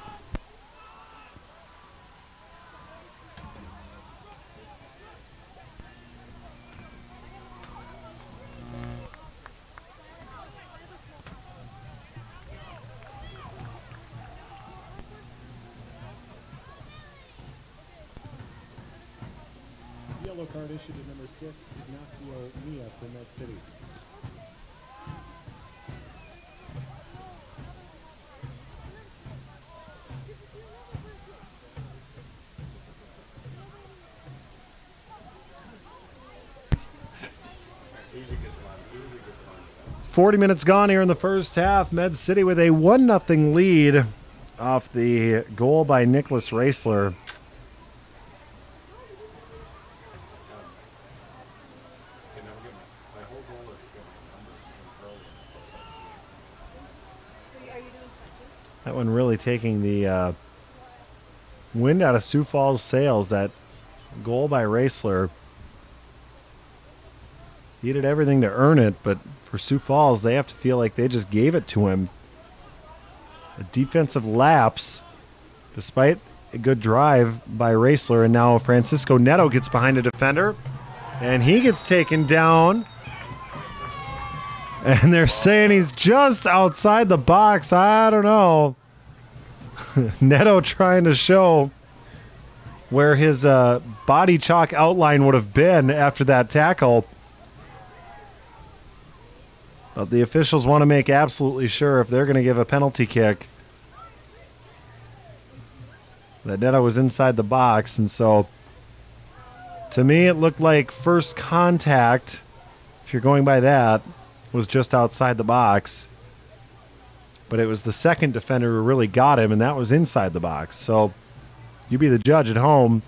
Yellow card issued to number 6, Ignacio Mia for Med City. Usually gets on. 40 minutes gone here in the first half. Med City with a 1-0 lead off the goal by Nicholas Raisler. You know, my whole goal is to get my numbers early. That one really taking the wind out of Sioux Falls' sails. That goal by Raisler. He did everything to earn it, but for Sioux Falls, they have to feel like they just gave it to him. A defensive lapse, despite a good drive by Raisler, and now Francisco Neto gets behind a defender, and he gets taken down. And they're saying he's just outside the box. I don't know. Neto trying to show where his body chalk outline would have been after that tackle. But the officials want to make absolutely sure if they're going to give a penalty kick that Neto was inside the box. And so, to me, it looked like first contact, if you're going by that, was just outside the box. But it was the second defender who really got him, and that was inside the box. So, you be the judge at home.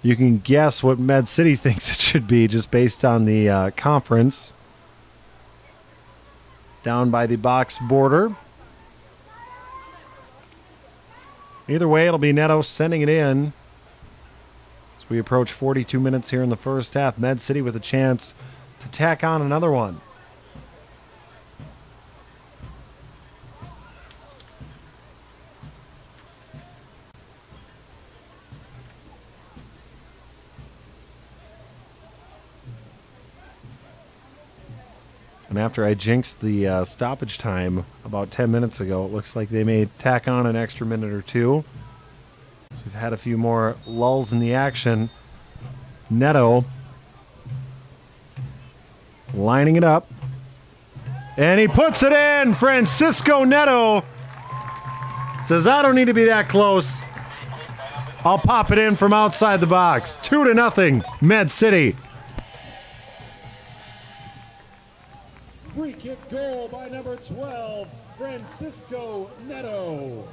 You can guess what Med City thinks it should be just based on the conference. Down by the box border. Either way, it'll be Neto sending it in. As we approach 42 minutes here in the first half, Med City with a chance to tack on another one. And after I jinxed the stoppage time about 10 minutes ago, it looks like they may tack on an extra minute or two. We've had a few more lulls in the action. Neto lining it up. And he puts it in! Francisco Neto says, I don't need to be that close. I'll pop it in from outside the box. 2-0, Med City. Free kick goal by number 12, Francisco Neto.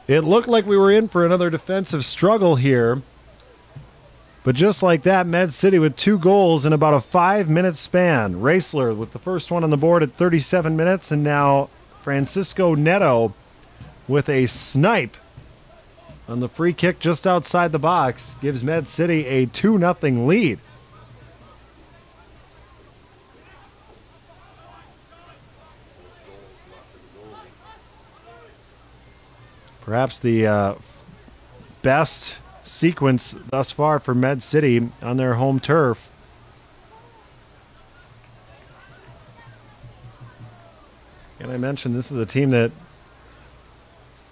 It looked like we were in for another defensive struggle here. But just like that, Med City with 2 goals in about a 5-minute span. Raisler with the first one on the board at 37 minutes, and now Francisco Neto with a snipe on the free kick just outside the box gives Med City a 2-0 lead. Perhaps the best sequence thus far for Med City on their home turf. And I mentioned this is a team that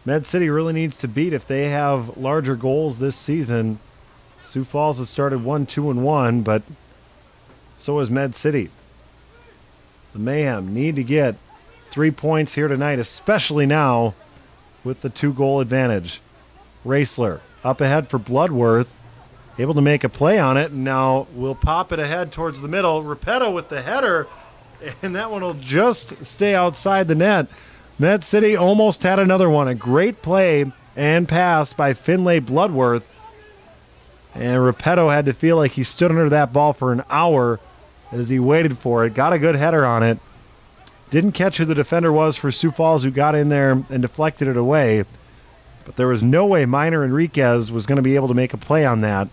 Med City really needs to beat if they have larger goals this season. Sioux Falls has started 1-2-1, but so has Med City. The Mayhem need to get 3 points here tonight, especially now with the 2-goal advantage. Raisler up ahead for Bloodworth, able to make a play on it, and now we'll pop it ahead towards the middle. Repetto with the header, and that one will just stay outside the net. Med City almost had another one. A great play and pass by Finlay Bloodworth, and Repetto had to feel like he stood under that ball for an hour as he waited for it. Got a good header on it. Didn't catch who the defender was for Sioux Falls, who got in there and deflected it away. But there was no way Minor Enriquez was going to be able to make a play on that.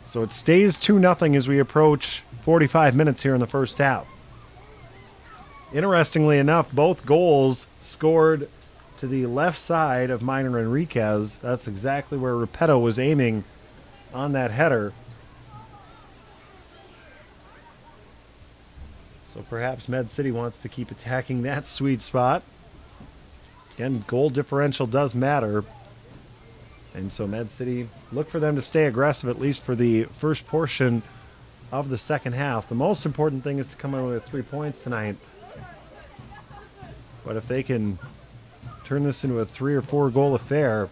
So it stays 2-0 as we approach 45 minutes here in the first half. Interestingly enough, both goals scored to the left side of Minor Enriquez. That's exactly where Repetto was aiming on that header. So perhaps Med City wants to keep attacking that sweet spot. Again, goal differential does matter. And so Med City, look for them to stay aggressive, at least for the first portion of the second half. The most important thing is to come away with 3 points tonight. But if they can turn this into a 3 or 4 goal affair,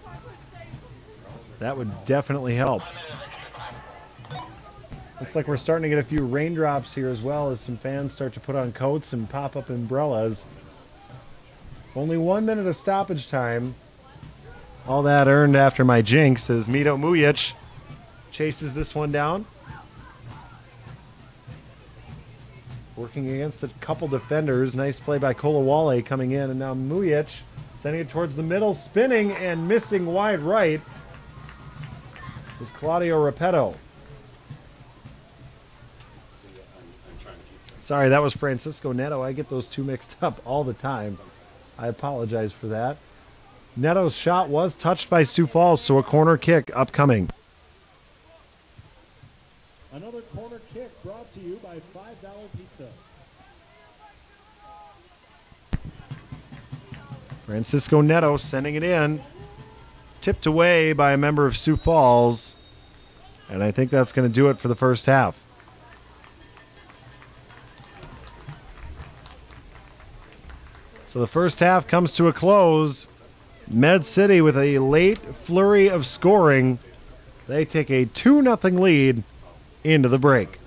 that would definitely help. Looks like we're starting to get a few raindrops here as well as some fans start to put on coats and pop up umbrellas. Only 1 minute of stoppage time. All that earned after my jinx as Mito Mujic chases this one down. Working against a couple defenders. Nice play by Kolawale coming in, and now Mujic sending it towards the middle, spinning and missing wide right is Claudio Repetto. Sorry, that was Francisco Neto. I get those two mixed up all the time. I apologize for that. Neto's shot was touched by Sioux Falls, so a corner kick upcoming. Another corner kick brought to you by $5 Pizza. Francisco Neto sending it in. Tipped away by a member of Sioux Falls. And I think that's going to do it for the first half. So the first half comes to a close. Med City with a late flurry of scoring. They take a 2-0 lead into the break.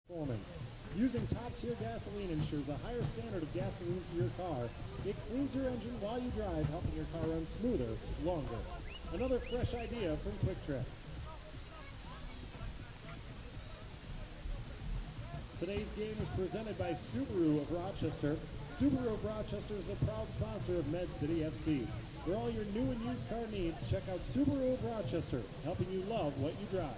performance. Using top-tier gasoline ensures a higher standard of gasoline for your car. It cleans your engine while you drive, helping your car run smoother, longer. Another fresh idea from Quick Trip. Today's game is presented by Subaru of Rochester. Subaru of Rochester is a proud sponsor of Med City FC. For all your new and used car needs, check out Subaru of Rochester, helping you love what you drive.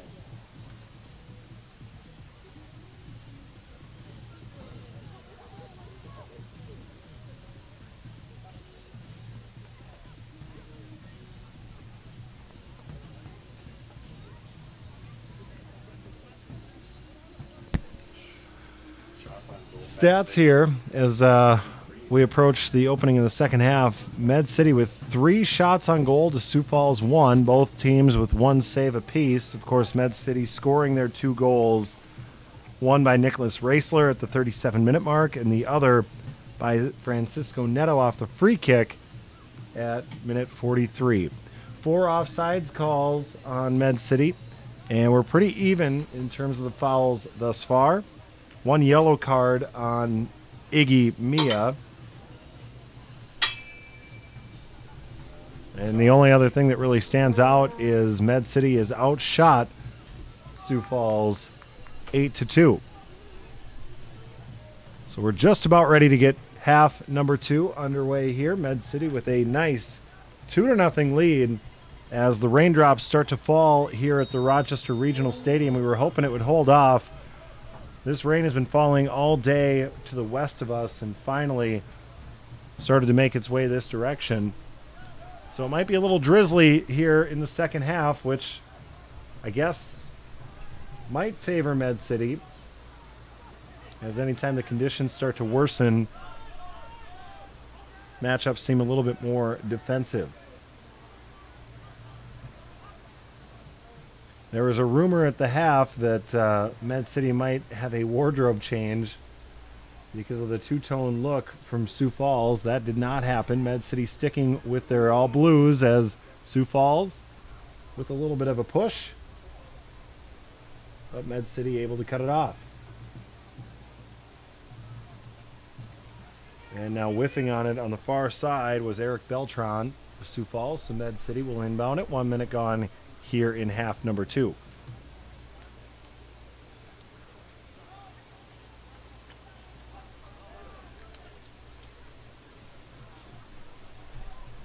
Stats here as we approach the opening of the second half. Med City with 3 shots on goal to Sioux Falls 1. Both teams with 1 save apiece. Of course, Med City scoring their 2 goals. One by Nicholas Raisler at the 37-minute mark, and the other by Francisco Neto off the free kick at minute 43. 4 offsides calls on Med City, and we're pretty even in terms of the fouls thus far. 1 yellow card on Iggy Mia. And the only other thing that really stands out is Med City has outshot Sioux Falls 8-2. So we're just about ready to get half number 2 underway here. Med City with a nice 2-0 lead as the raindrops start to fall here at the Rochester Regional Stadium. We were hoping it would hold off. This rain has been falling all day to the west of us and finally started to make its way this direction. So it might be a little drizzly here in the second half, which I guess might favor Med City, as anytime the conditions start to worsen, matchups seem a little bit more defensive. There was a rumor at the half that Med City might have a wardrobe change because of the two-tone look from Sioux Falls. That did not happen. Med City sticking with their all blues, as Sioux Falls with a little bit of a push, but Med City able to cut it off. And now whiffing on it on the far side was Eric Beltran of Sioux Falls. So Med City will inbound it. 1 minute gone here in half number 2.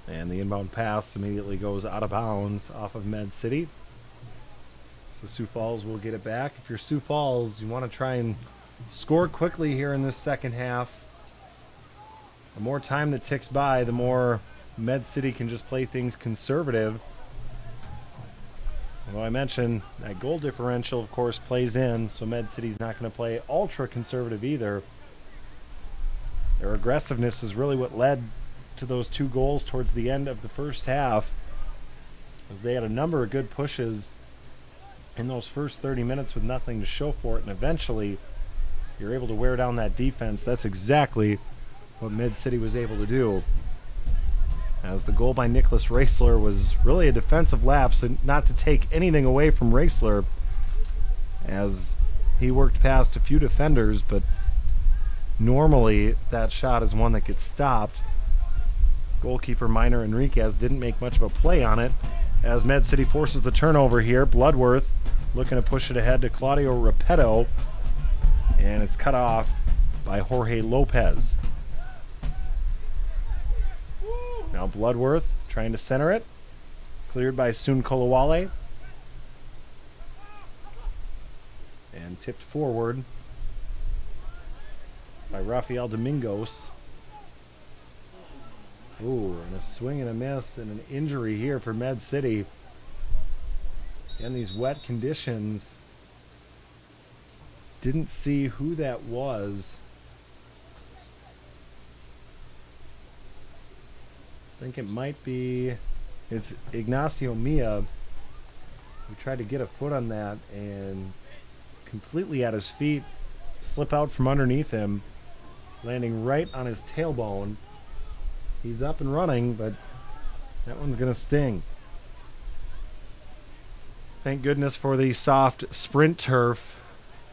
And the inbound pass immediately goes out of bounds off of Med City. So Sioux Falls will get it back. If you're Sioux Falls, you want to try and score quickly here in this second half. The more time that ticks by, the more Med City can just play things conservative. Although I mentioned that goal differential, of course, plays in, so Med City's not going to play ultra conservative either. Their aggressiveness is really what led to those 2 goals towards the end of the first half, as they had a number of good pushes in those first 30 minutes with nothing to show for it, and eventually you're able to wear down that defense. That's exactly what Med City was able to do, as the goal by Nicholas Raisler was really a defensive lapse, and not to take anything away from Raisler, as he worked past a few defenders, but normally that shot is one that gets stopped. Goalkeeper Minor Enriquez didn't make much of a play on it, as Med City forces the turnover here. Bloodworth looking to push it ahead to Claudio Repetto, and it's cut off by Jorge Lopez. Now Bloodworth trying to center it. Cleared by Sun Kolawale. And tipped forward by Rafael Domingos. Ooh, and a swing and a miss and an injury here for Med City. And these wet conditions. Didn't see who that was. I think it might be, it's Ignacio Mia, who tried to get a foot on that and completely at his feet, slip out from underneath him, landing right on his tailbone. He's up and running, but that one's going to sting. Thank goodness for the soft sprint turf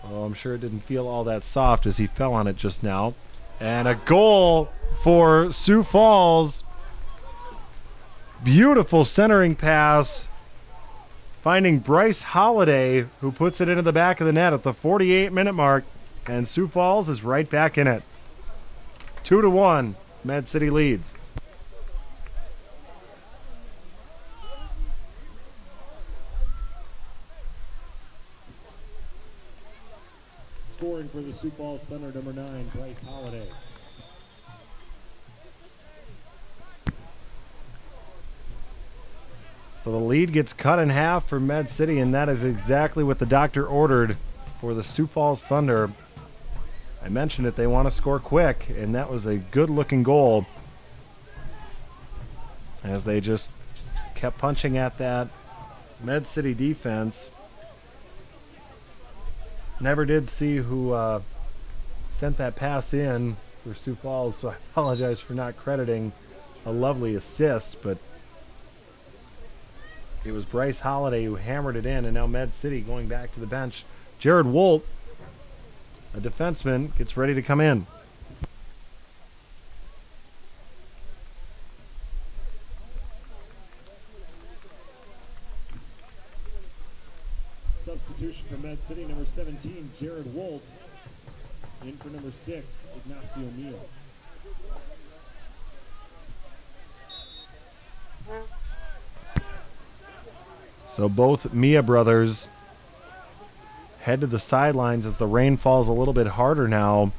Oh, I'm sure it didn't feel all that soft as he fell on it just now. And a goal for Sioux Falls. Beautiful centering pass. Finding Bryce Holiday, who puts it into the back of the net at the 48-minute mark. And Sioux Falls is right back in it. 2-1, Med City leads. Scoring for the Sioux Falls Thunder, number 9, Bryce Holiday. So the lead gets cut in half for Med City, and that is exactly what the doctor ordered for the Sioux Falls Thunder. I mentioned it, they want to score quick, and that was a good-looking goal as they just kept punching at that Med City defense. Never did see who sent that pass in for Sioux Falls, so I apologize for not crediting a lovely assist, but it was Bryce Holiday who hammered it in, and now Med City going back to the bench. Jared Wolt, a defenseman, gets ready to come in. Substitution for Med City, number 17, Jared Wolt. In for number 6, Ignacio Neal. So both Mia brothers head to the sidelines as the rain falls a little bit harder now.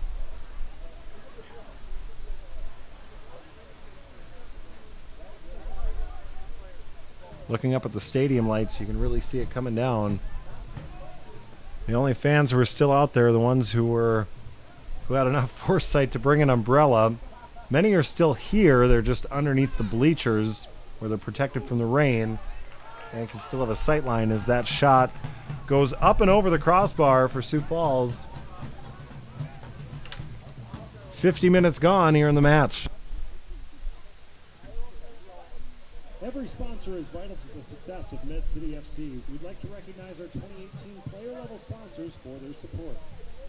Looking up at the stadium lights, you can really see it coming down. The only fans who are still out there are the ones who had enough foresight to bring an umbrella. Many are still here. They're just underneath the bleachers where they're protected from the rain and can still have a sight line as that shot goes up and over the crossbar for Sioux Falls. 50 minutes gone here in the match. Every sponsor is vital to the success of Med City FC. We'd like to recognize our 2018 player-level sponsors for their support.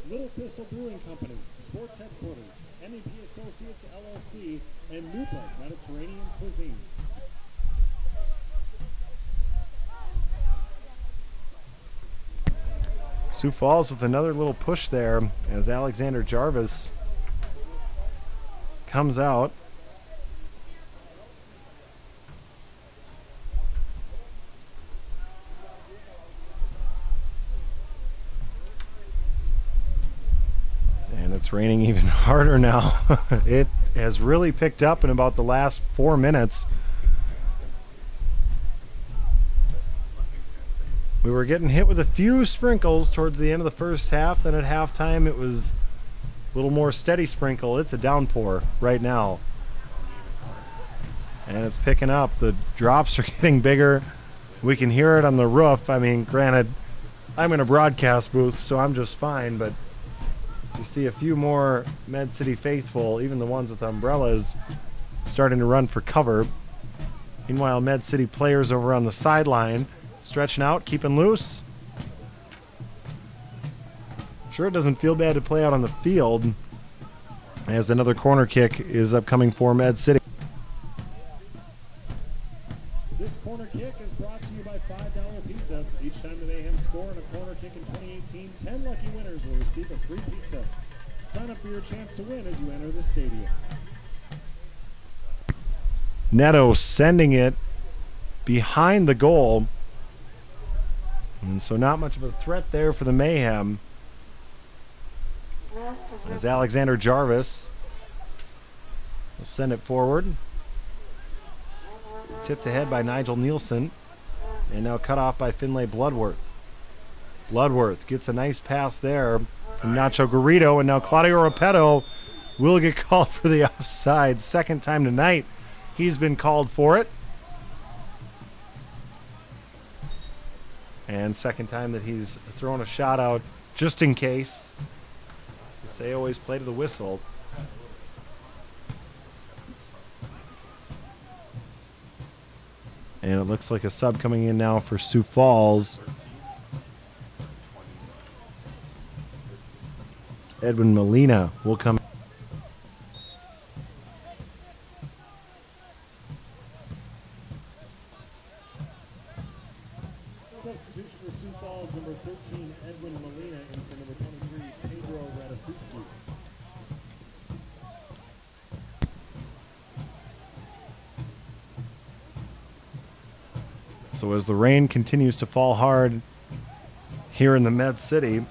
Little Thistle Brewing Company, Sports Headquarters, MEP Associates LLC, and Nupa Mediterranean Cuisine. Sioux Falls with another little push there as Alexander Jarvis comes out. And it's raining even harder now. It has really picked up in about the last 4 minutes. We were getting hit with a few sprinkles towards the end of the first half. Then at halftime, it was a little more steady sprinkle. It's a downpour right now. And it's picking up. The drops are getting bigger. We can hear it on the roof. I mean, granted, I'm in a broadcast booth, so I'm just fine. But you see a few more Med City faithful, even the ones with umbrellas, starting to run for cover. Meanwhile, Med City players over on the sideline stretching out, keeping loose. Sure, it doesn't feel bad to play out on the field as another corner kick is upcoming for Med City. This corner kick is brought to you by $5 Pizza. Each time the Mayhem score on a corner kick in 2018, 10 lucky winners will receive a free pizza. Sign up for your chance to win as you enter the stadium. Neto sending it behind the goal. And so not much of a threat there for the Mayhem. As Alexander Jarvis will send it forward. Tipped ahead by Nigel Nielsen. And now cut off by Finlay Bloodworth. Bloodworth gets a nice pass there from Nacho Garrido. And now Claudio Repetto will get called for the offside. Second time tonight he's been called for it. And second time that he's thrown a shot out just in case. They always play to the whistle. And it looks like a sub coming in now for Sioux Falls. Edwin Molina will come. Substitution for Sioux Falls, number 13, Edwin Molina, in for number 23, Pedro Radasuski. So as the rain continues to fall hard here in the Med City,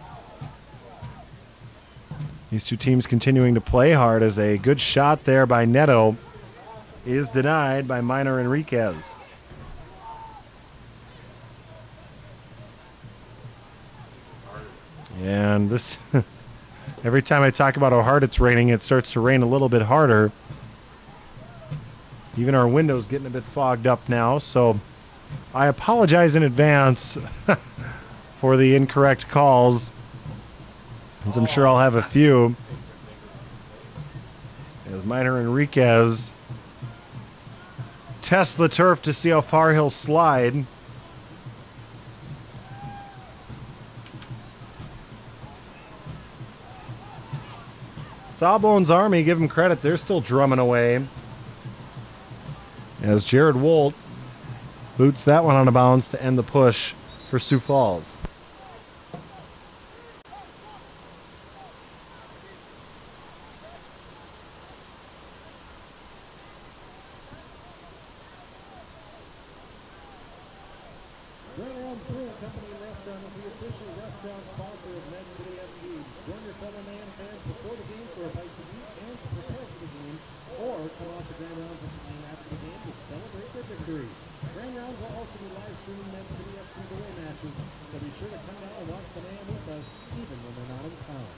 these two teams continuing to play hard as a good shot there by Neto is denied by Minor Enriquez. And this, every time I talk about how hard it's raining, it starts to rain a little bit harder. Even our window's getting a bit fogged up now, so I apologize in advance for the incorrect calls, as I'm sure I'll have a few. As Minor Enriquez tests the turf to see how far he'll slide. Sawbones Army, give them credit, they're still drumming away. As Jared Wolt boots that one on a bounce to end the push for Sioux Falls. Runner on Brewing Company and Restaurant is the official restaurant sponsor of Med City FC. Join your fellow man fans before the game for a bite to eat and to prepare for the game, or come off the Grand Rounds with the game after the game to celebrate their victory. Grand Rounds will also be live streaming Med City FC's away matches, so be sure to come down and watch the man with us, even when they're not in town.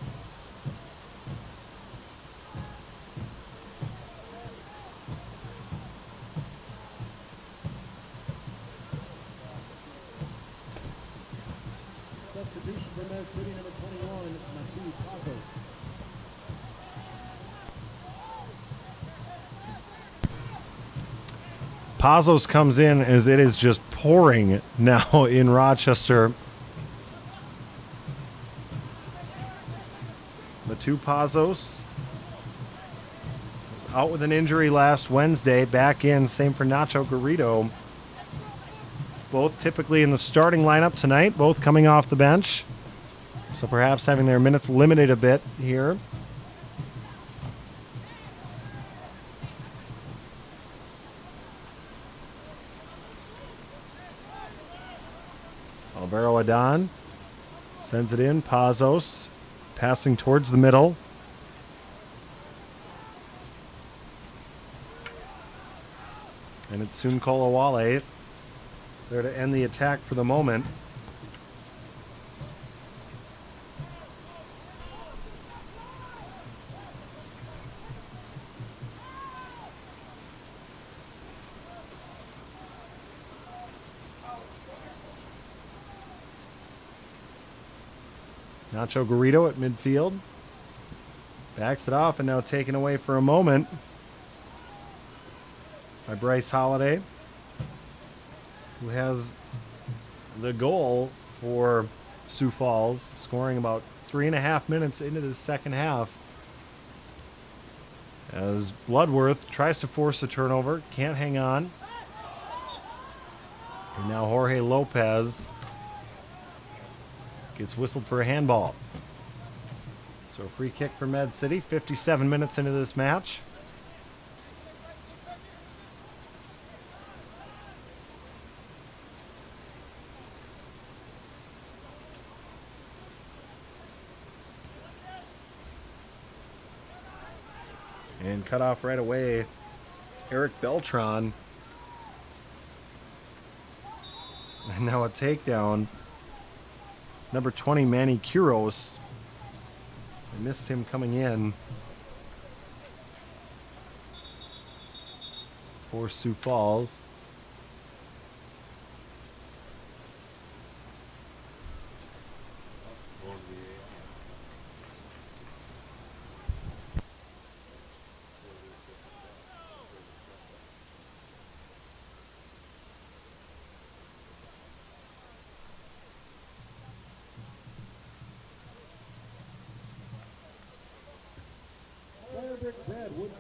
Substitution for Med City, number 21, Matu Pazos. Pazos comes in as it is just pouring now in Rochester. Matu Pazos was out with an injury last Wednesday, back in, same for Nacho Garrido. Both typically in the starting lineup tonight, both coming off the bench. So perhaps having their minutes limited a bit here. Alvaro Adan sends it in. Pazos passing towards the middle. And it's soon Kolawale there to end the attack for the moment. Nacho Garrido at midfield. Backs it off and now taken away for a moment by Bryce Holiday, who has the goal for Sioux Falls, scoring about 3.5 minutes into the second half. As Bloodworth tries to force a turnover, can't hang on. And now Jorge Lopez gets whistled for a handball. So a free kick for Med City, 57 minutes into this match. And cut off right away, Eric Beltran. And now a takedown. Number 20, Manny Quiros. I missed him coming in for Sioux Falls.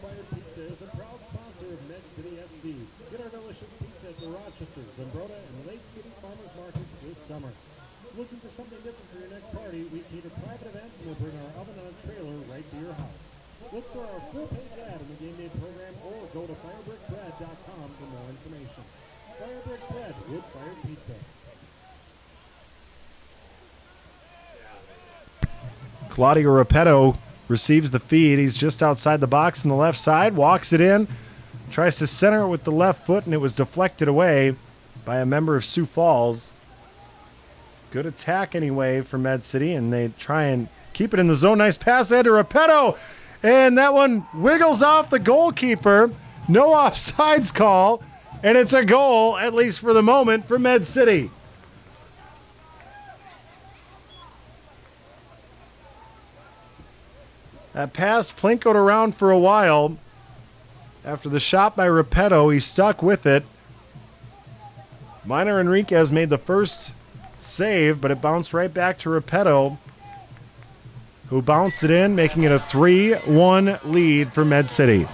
Wood-Fired Pizza is a proud sponsor of Med City FC. Get our delicious pizza at the Rochester, Zumbrota, and Lake City Farmers Markets this summer. Looking for something different for your next party? We cater private events and we'll bring our oven on a trailer right to your house. Look for our full-page ad in the game day program or go to firebrickbread.com for more information. Firebrick Bread, Wood-Fired Pizza. Claudio Repetto receives the feed. He's just outside the box on the left side, walks it in, tries to center it with the left foot, and it was deflected away by a member of Sioux Falls. Good attack anyway for Med City, and they try and keep it in the zone. Nice pass ahead to Repetto, and that one wiggles off the goalkeeper. No offsides call, and it's a goal, at least for the moment, for Med City. That pass plinkoed around for a while. After the shot by Repetto, he stuck with it. Minor Enriquez made the first save, but it bounced right back to Repetto, who bounced it in, making it a 3-1 lead for Med City.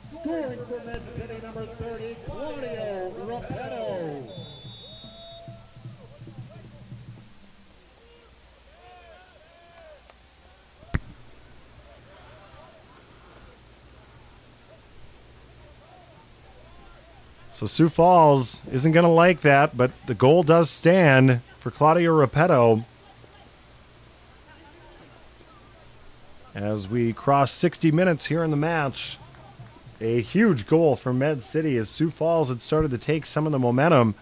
Scoring for Med City, number 30, Claudio Repetto. So Sioux Falls isn't going to like that, but the goal does stand for Claudio Repetto. As we cross 60 minutes here in the match, a huge goal for Med City as Sioux Falls had started to take some of the momentum.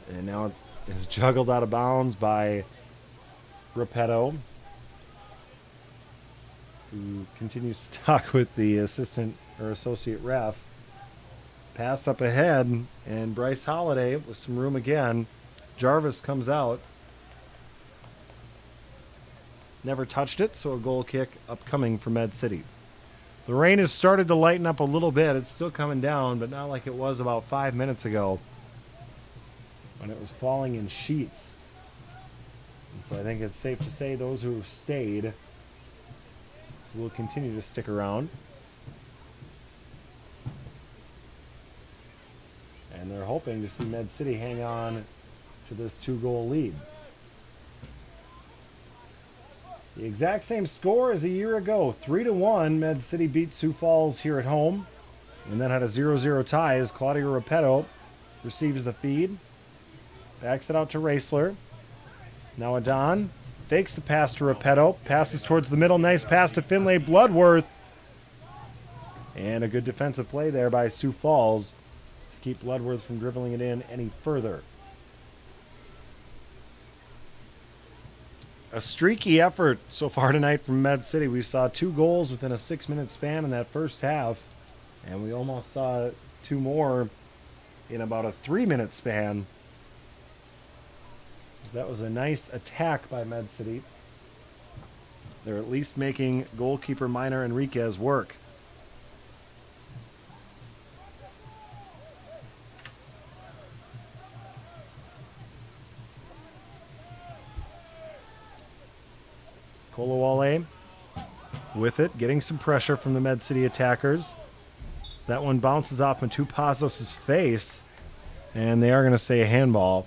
And now it is juggled out of bounds by Repetto, who continues to talk with the assistant or associate ref. Pass up ahead, and Bryce Holiday with some room again. Jarvis comes out. Never touched it, so a goal kick upcoming for Med City. The rain has started to lighten up a little bit. It's still coming down, but not like it was about 5 minutes ago when it was falling in sheets. And so I think it's safe to say those who have stayed will continue to stick around. And they're hoping to see Med City hang on to this 2-goal lead. The exact same score as a year ago, 3-1. Med City beat Sioux Falls here at home, and then had a 0-0 tie as Claudio Repetto receives the feed, backs it out to Raisler. Now Adon fakes the pass to Repetto, passes towards the middle, nice pass to Finlay Bloodworth, and a good defensive play there by Sioux Falls to keep Bloodworth from dribbling it in any further. A streaky effort so far tonight from Med City. We saw 2 goals within a 6-minute span in that first half, and we almost saw 2 more in about a 3-minute span. That was a nice attack by Med City. They're at least making goalkeeper Minor Enriquez work. Kolawole with it, getting some pressure from the Med City attackers. That one bounces off Matupazos' face, and they are going to say a handball.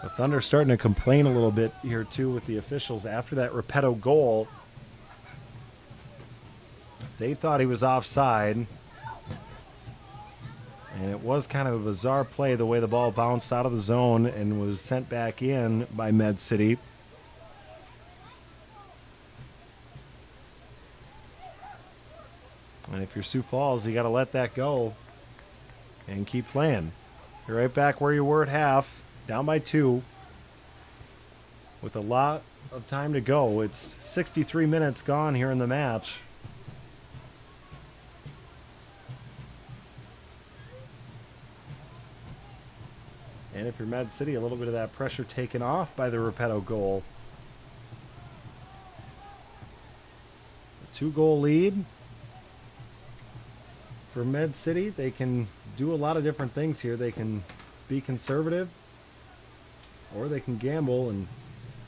The Thunder starting to complain a little bit here, too, with the officials after that Repetto goal. They thought he was offside. And it was kind of a bizarre play, the way the ball bounced out of the zone and was sent back in by Med City. And if you're Sioux Falls, you got to let that go and keep playing. You're right back where you were at half. Down by 2 with a lot of time to go. It's 63 minutes gone here in the match. And if you're Med City, a little bit of that pressure taken off by the Repetto goal. A 2-goal lead. for Med City. They can do a lot of different things here. They can be conservative, or they can gamble and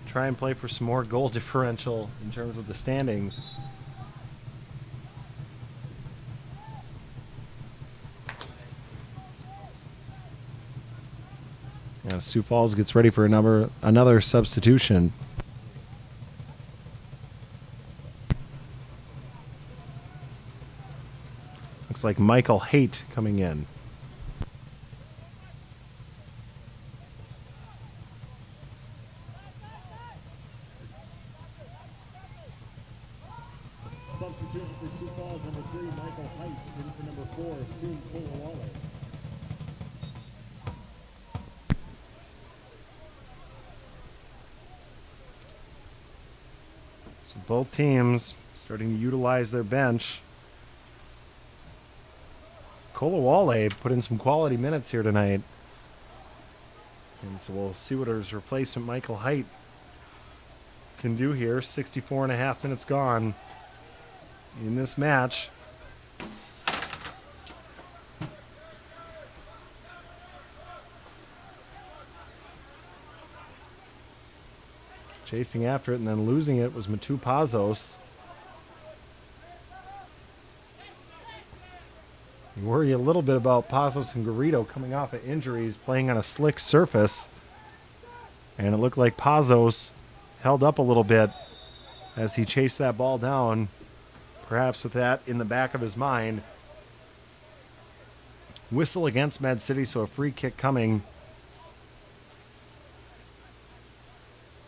try and play for some more goal differential in terms of the standings. Now Sioux Falls gets ready for another substitution. Looks like Michael Haight coming in. Substitution for Sioux Falls, number 3, Michael Height, in for number 4, Sioux Falls. So both teams starting to utilize their bench. Kolawole put in some quality minutes here tonight. And so we'll see what his replacement, Michael Haight, can do here. 64.5 minutes gone in this match. Chasing after it and then losing it was Matu Pazos. You worry a little bit about Pazos and Garrido coming off of injuries, playing on a slick surface. And it looked like Pazos held up a little bit as he chased that ball down, perhaps with that in the back of his mind. Whistle against Med City, so a free kick coming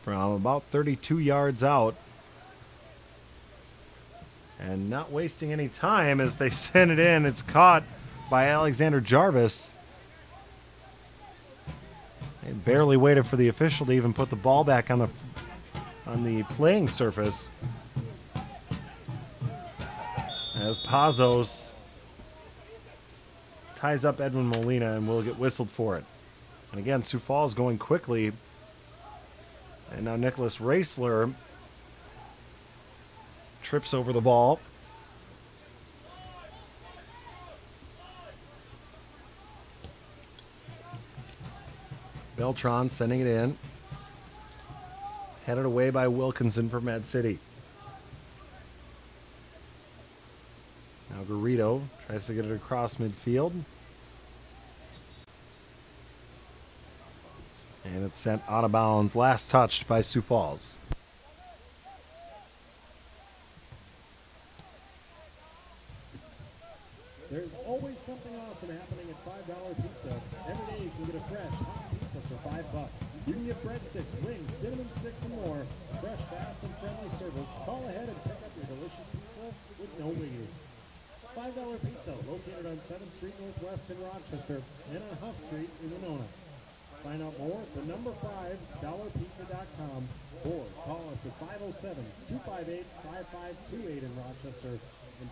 from about 32 yards out. And not wasting any time as they send it in. It's caught by Alexander Jarvis. They barely waited for the official to even put the ball back on the playing surface. As Pazos ties up Edwin Molina and will get whistled for it. And again, Sioux Falls going quickly. And now Nicholas Raisler trips over the ball. Beltran sending it in. Headed away by Wilkinson for Med City. Now Garrido tries to get it across midfield. And it's sent out of bounds. Last touched by Sioux Falls. There's always something awesome happening at $5 Pizza. Every day you can get a fresh, hot pizza for $5. You can get breadsticks, wings, cinnamon sticks, and more. Fresh, fast, and friendly service. Call ahead and pick up your delicious pizza with no waiting. $5 Pizza, located on 7th Street Northwest in Rochester and on Huff Street in Winona. Find out more at the number 5$pizza.com or call us at 507-258-5528 in Rochester and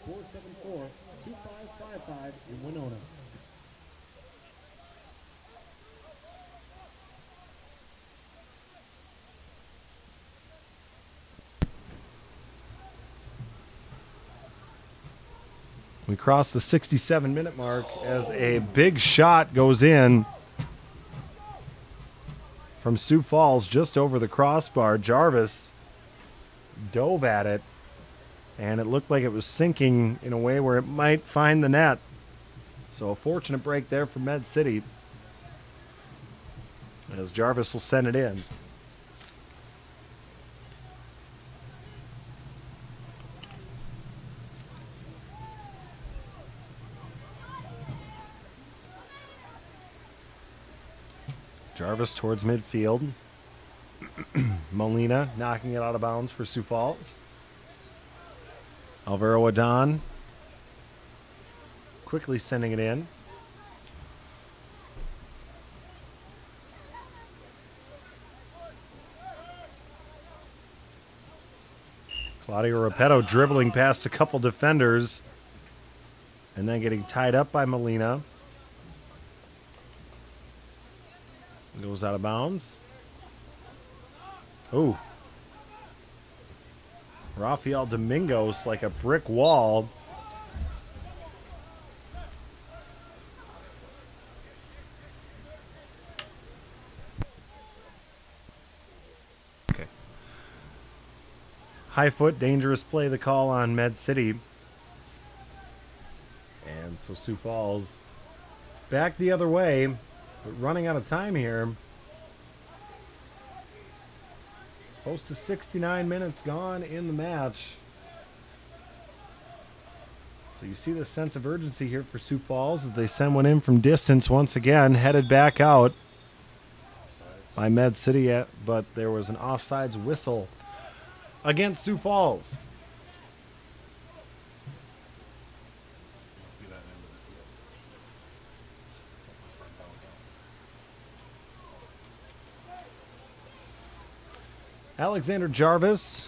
507-474-2555 in Winona. We cross the 67-minute mark as a big shot goes in from Sioux Falls just over the crossbar. Jarvis dove at it, and it looked like it was sinking in a way where it might find the net. So a fortunate break there for Med City as Jarvis will send it in. Jarvis towards midfield. Molina knocking it out of bounds for Sioux Falls. Alvaro Adon quickly sending it in. Claudio Repetto dribbling past a couple defenders and then getting tied up by Molina. Goes out of bounds. Oh. Rafael Domingos like a brick wall. High foot, dangerous play, the call on Med City. And so Sioux Falls back the other way, but running out of time here. Close to 69 minutes gone in the match. So you see the sense of urgency here for Sioux Falls as they send one in from distance once again, headed back out by Med City, but there was an offsides whistle against Sioux Falls. See that end of the field. Must run downtown. Alexander Jarvis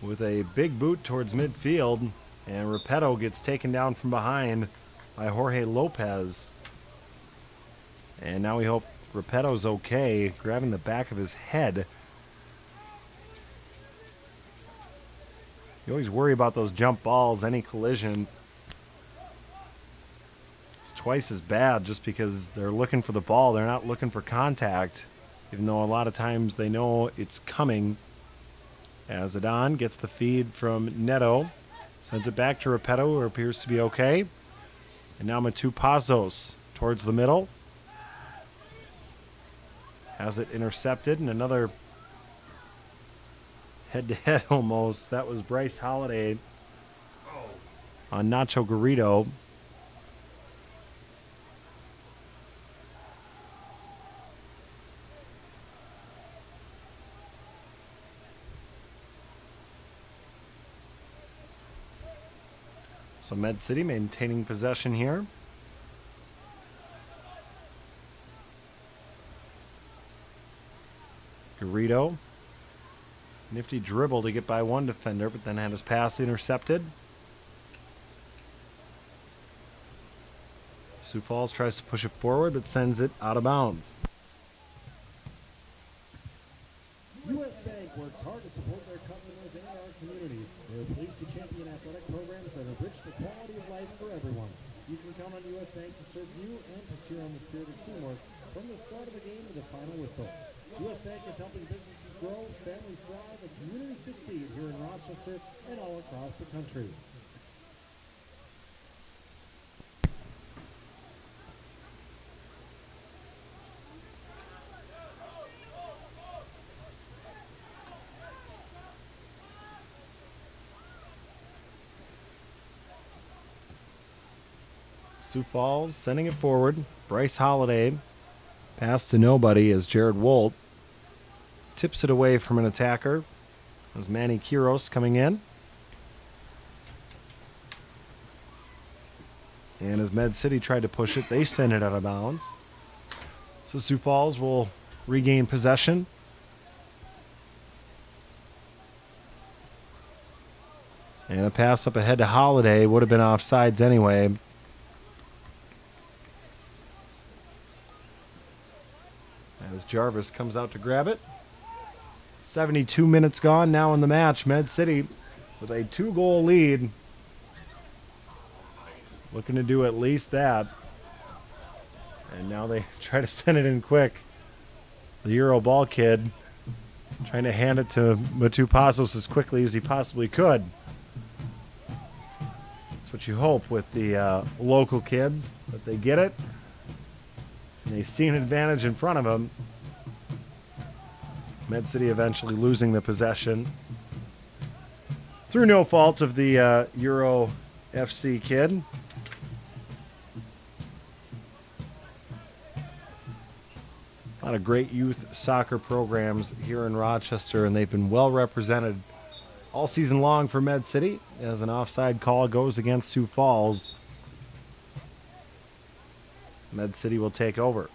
with a big boot towards midfield, and Repetto gets taken down from behind by Jorge Lopez. And now we hope Repetto's okay, grabbing the back of his head. You always worry about those jump balls, any collision. It's twice as bad just because they're looking for the ball. They're not looking for contact, even though a lot of times they know it's coming. As Adon gets the feed from Neto, sends it back to Repetto, who appears to be okay. And now Matupazos towards the middle. Has it intercepted, and another head-to-head almost. That was Bryce Holiday on Nacho Garrido. So Med City maintaining possession here. Garrido. Nifty dribble to get by one defender, but then had his pass intercepted. Sioux Falls tries to push it forward, but sends it out of bounds. U.S. Bank works hard to support their customers and our community. They are pleased to champion athletic programs that enrich the quality of life for everyone. You can count on U.S. Bank to serve you and to cheer on the spirit of teamwork from the start of the game to the final whistle. U.S. Bank is helping businesses grow, families thrive, and communities succeed here in Rochester and all across the country. Sioux Falls sending it forward. Bryce Holiday. Pass to nobody as Jared Wolt tips it away from an attacker. As Manny Quiros coming in. And as Med City tried to push it, they send it out of bounds. So Sioux Falls will regain possession. And a pass up ahead to Holiday would have been offsides anyway. As Jarvis comes out to grab it. 72 minutes gone now in the match. Med City with a 2-goal lead. Looking to do at least that. And now they try to send it in quick. The Euro ball kid trying to hand it to Matupazos as quickly as he possibly could. That's what you hope with the local kids, that they get it. And they see an advantage in front of them. Med City eventually losing the possession through no fault of the Euro FC kid. A lot of great youth soccer programs here in Rochester, and they've been well represented all season long for Med City as an offside call goes against Sioux Falls. Med City will take over.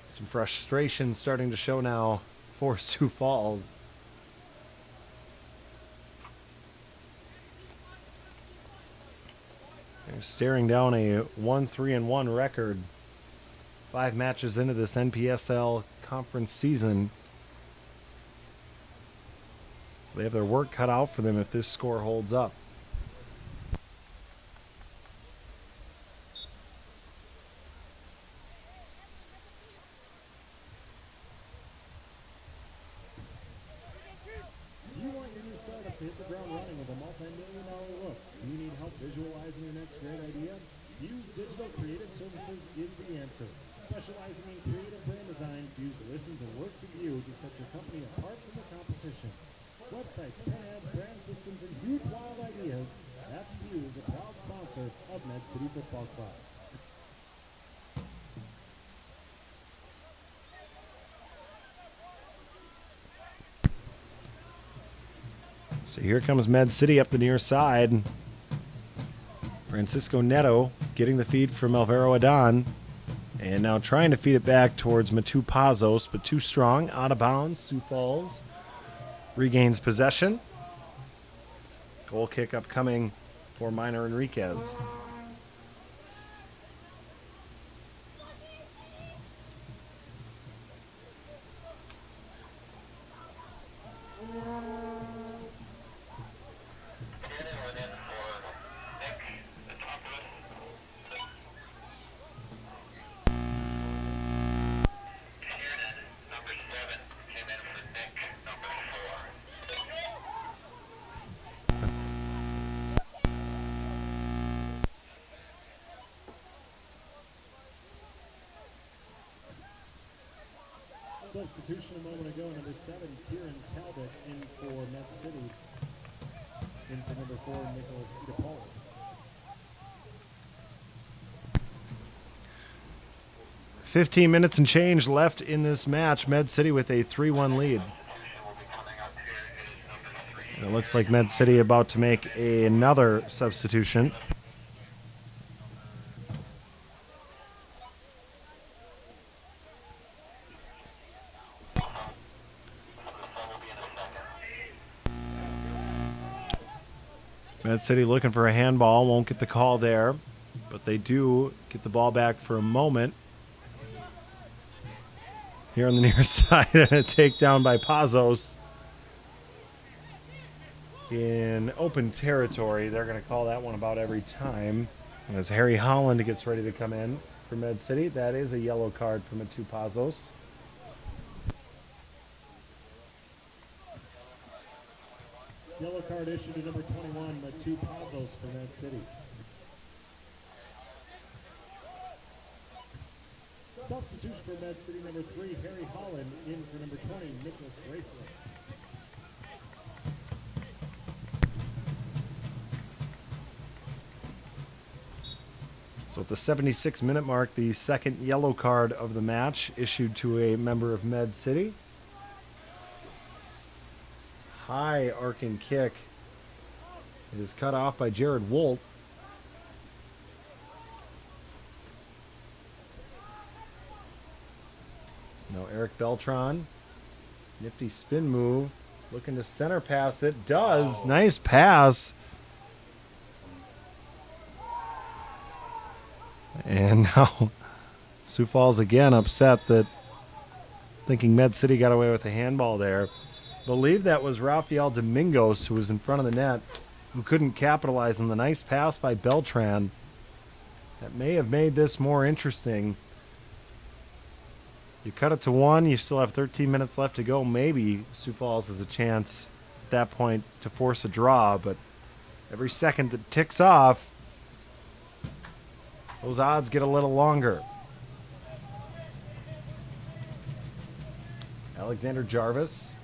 Some frustration starting to show now for Sioux Falls. They're staring down a 1-3-1 record 5 matches into this NPSL conference season. So they have their work cut out for them if this score holds up. Do you want your new startup to hit the ground running with a multi-million-dollar look. Do you need help visualizing your next great idea? Fuse Digital Creative Services is the answer. Specializing in creative brand design, Fuse listens and works with you to set your company apart from the competition. Websites, print ads, brand systems, and huge wild ideas. That's Fuse, a proud sponsor of Med City Football Club. So here comes Med City up the near side. Francisco Neto getting the feed from Alvaro Adan. And now trying to feed it back towards Matu Pazos, but too strong. Out of bounds. Sioux Falls regains possession. Goal kick upcoming for Minor Enriquez. Substitution a moment ago, number 7, Kieran Talbot, in for Met City. In for number 4, Nicholas DePaul. "15 minutes and change left in this match. Med City with a 3-1 lead. And it looks like Med City about to make another substitution. Med City looking for a handball, won't get the call there, but they do get the ball back for a moment. Here on the near side, and a takedown by Pazos in open territory. They're going to call that one about every time. And as Harry Holland gets ready to come in for Med City, that is a yellow card for Matu Pazos. Yellow card issued to number 21, Matu Pazos for Med City. Substitution for Med City, number 3, Harry Holland, in for number 20, Nicholas Bracelet. So at the 76-minute mark, the second yellow card of the match issued to a member of Med City. High arcing kick. It is cut off by Jared Wolt. Now Eric Beltran. Nifty spin move. Looking to center pass it. Does. Nice pass. And now Sioux Falls again upset that thinking Med City got away with a handball there. Believe that was Rafael Domingos who was in front of the net, who couldn't capitalize on the nice pass by Beltran. That may have made this more interesting. You cut it to 1, you still have 13 minutes left to go. Maybe Sioux Falls has a chance at that point to force a draw, but every second that ticks off, those odds get a little longer. Alexander Jarvis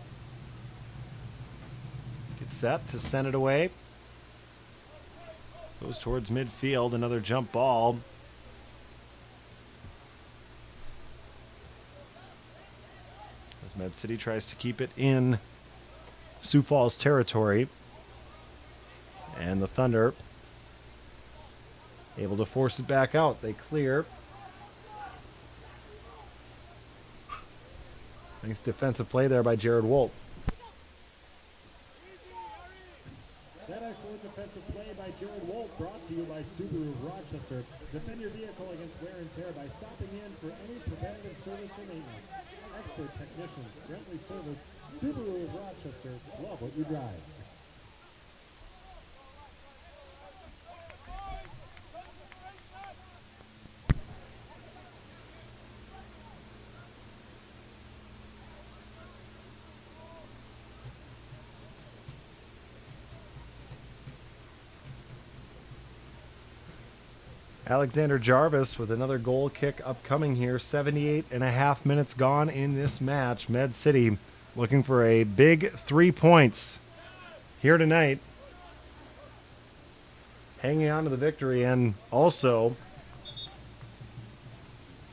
gets set to send it away. Goes towards midfield, another jump ball. As Med City tries to keep it in Sioux Falls territory. And the Thunder able to force it back out. They clear. Nice defensive play there by Jared Wolt. That excellent defensive play by Jared Wolt brought to you by Subaru of Rochester. Defend your vehicle against wear and tear by stopping in for any preventative service or maintenance. Expert technicians, gently service, Subaru of Rochester. Love what you drive. Alexander Jarvis with another goal kick upcoming here. 78.5 minutes gone in this match. Med City looking for a big 3 points here tonight. Hanging on to the victory, and also,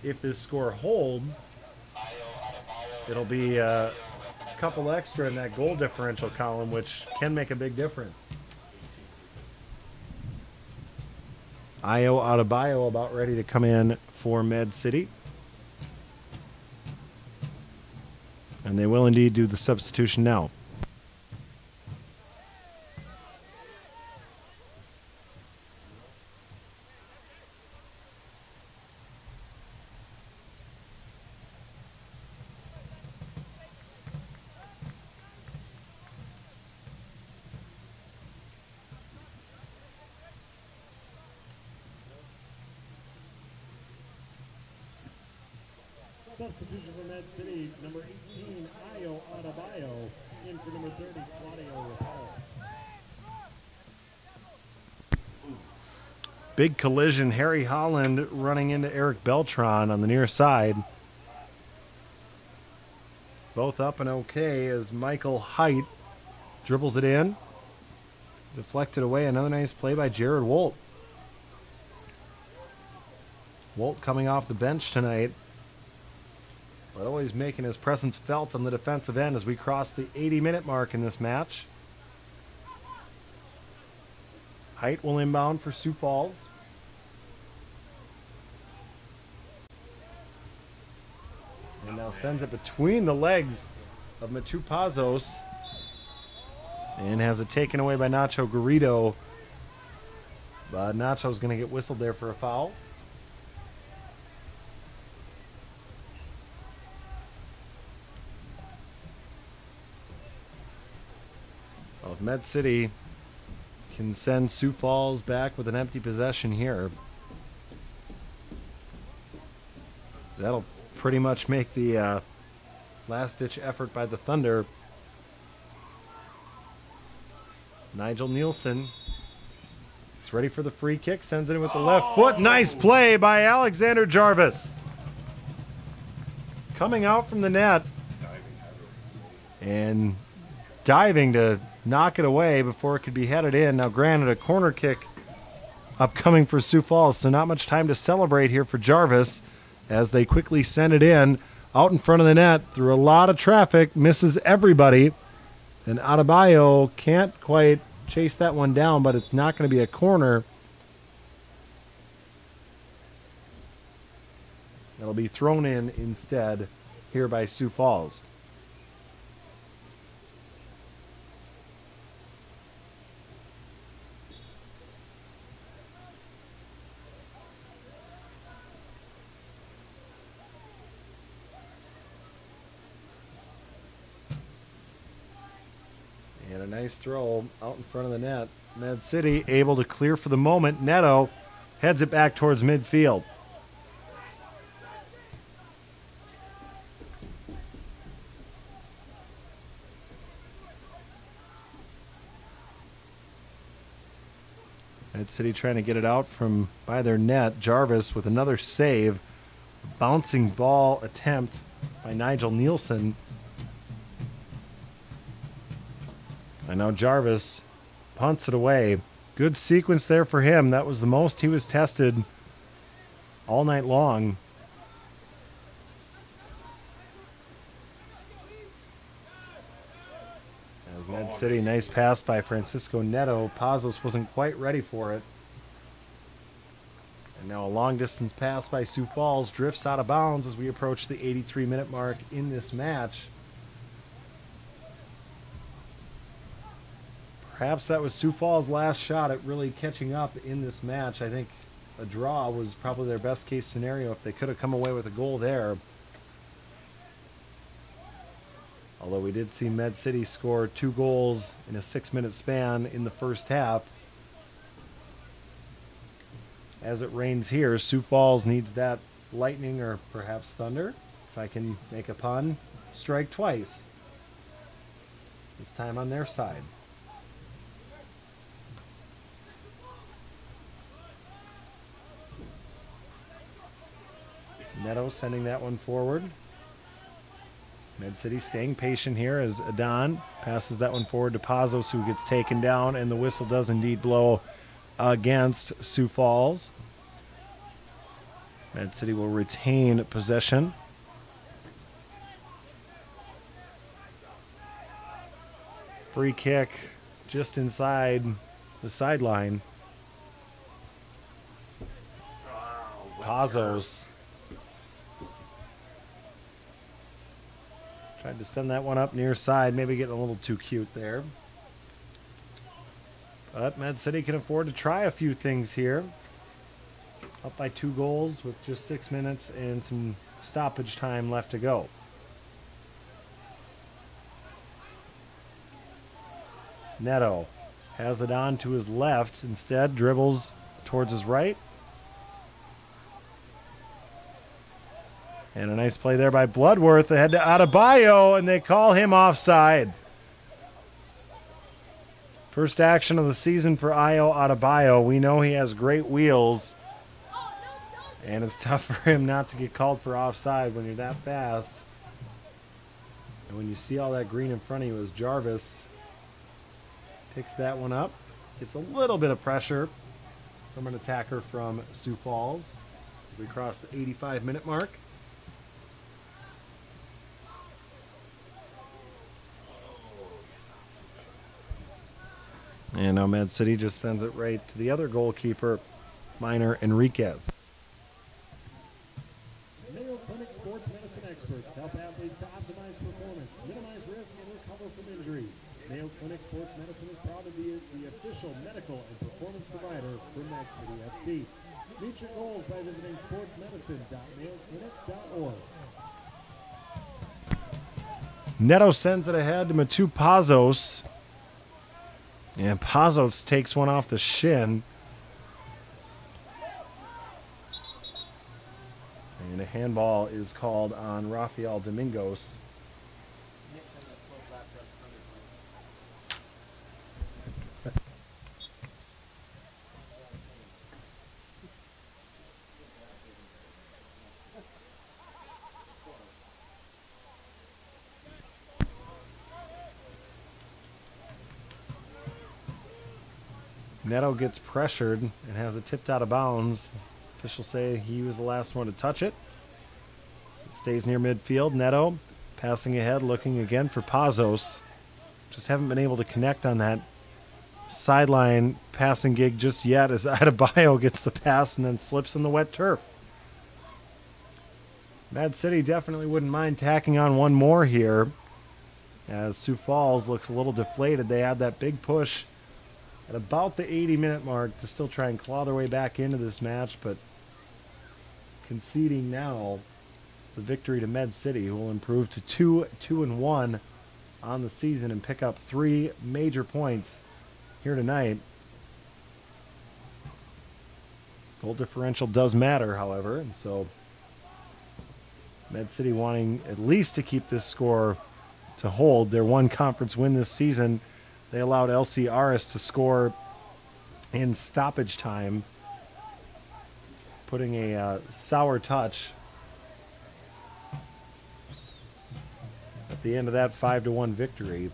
if this score holds, it'll be a couple extra in that goal differential column, which can make a big difference. Io Adebayo about ready to come in for Med City. And they will indeed do the substitution now. Substitution for Med City, number 18, Io Adebayo, in for number 30, Claudio Rapallo. Big collision. Harry Holland running into Eric Beltran on the near side. Both up and okay as Michael Height dribbles it in. Deflected away. Another nice play by Jared Wolt. Wolt coming off the bench tonight, but always making his presence felt on the defensive end as we cross the 80-minute mark in this match. Height will inbound for Sioux Falls. And now sends it between the legs of Matupazos and has it taken away by Nacho Garrido. But Nacho's going to get whistled there for a foul. Well, if Med City can send Sioux Falls back with an empty possession here, that'll pretty much make the last-ditch effort by the Thunder. Nigel Nielsen is ready for the free kick, sends it in with the left foot. Nice play by Alexander Jarvis. Coming out from the net and diving to knock it away before it could be headed in. Now granted, a corner kick upcoming for Sioux Falls, so not much time to celebrate here for Jarvis as they quickly send it in out in front of the net through a lot of traffic, misses everybody, and Adebayo can't quite chase that one down, but it's not going to be a corner. It'll be thrown in instead here by Sioux Falls. And a nice throw out in front of the net. Med City able to clear for the moment. Neto heads it back towards midfield. Med City trying to get it out from by their net. Jarvis with another save. Bouncing ball attempt by Nigel Nielsen. And now Jarvis punts it away. Good sequence there for him. That was the most he was tested all night long. As Med City, nice pass by Francisco Neto. Pazos wasn't quite ready for it. And now a long distance pass by Sioux Falls drifts out of bounds as we approach the 83-minute mark in this match. Perhaps that was Sioux Falls' last shot at really catching up in this match. I think a draw was probably their best case scenario if they could have come away with a goal there. Although we did see Med City score 2 goals in a 6-minute span in the first half. As it rains here, Sioux Falls needs that lightning or perhaps thunder, if I can make a pun, strike twice. This time on their side. Neto sending that one forward. Med City staying patient here as Adon passes that one forward to Pazos, who gets taken down, and the whistle does indeed blow against Sioux Falls. Med City will retain possession. Free kick just inside the sideline. Pazos tried to send that one up near side, maybe getting a little too cute there. But Med City can afford to try a few things here. Up by 2 goals with just 6 minutes and some stoppage time left to go. Neto has it on to his left, instead dribbles towards his right. And a nice play there by Bloodworth ahead to Adebayo, and they call him offside. First action of the season for Ayo Adebayo. We know he has great wheels, and it's tough for him not to get called for offside when you're that fast. And when you see all that green in front of you, as Jarvis picks that one up, gets a little bit of pressure from an attacker from Sioux Falls. We cross the 85-minute mark. And now Med City just sends it right to the other goalkeeper, Minor Enriquez. Mayo Clinic sports medicine experts help athletes to optimize performance, minimize risk, and recover from injuries. Mayo Clinic Sports Medicine is proud to be the official medical and performance provider for Med City FC. Meet your goals by visiting sportsmedicine.mayoclinic.org. Neto sends it ahead to Matu Pazos. And Pazos takes one off the shin. And a handball is called on Rafael Domingos. Neto gets pressured and has it tipped out of bounds. Officials say he was the last one to touch it. It stays near midfield. Neto passing ahead, looking again for Pazos. Just haven't been able to connect on that sideline passing gig just yet, as Adebayo gets the pass and then slips in the wet turf. Mad City definitely wouldn't mind tacking on one more here, as Sioux Falls looks a little deflated. They had that big push at about the 80-minute mark to still try and claw their way back into this match, but conceding now the victory to Med City, who will improve to 2-1 on the season and pick up 3 major points here tonight. Goal differential does matter, however, and so Med City wanting at least to keep this score to hold. Their one conference win this season, they allowed LC Aris to score in stoppage time, putting a sour touch at the end of that 5-1 victory. It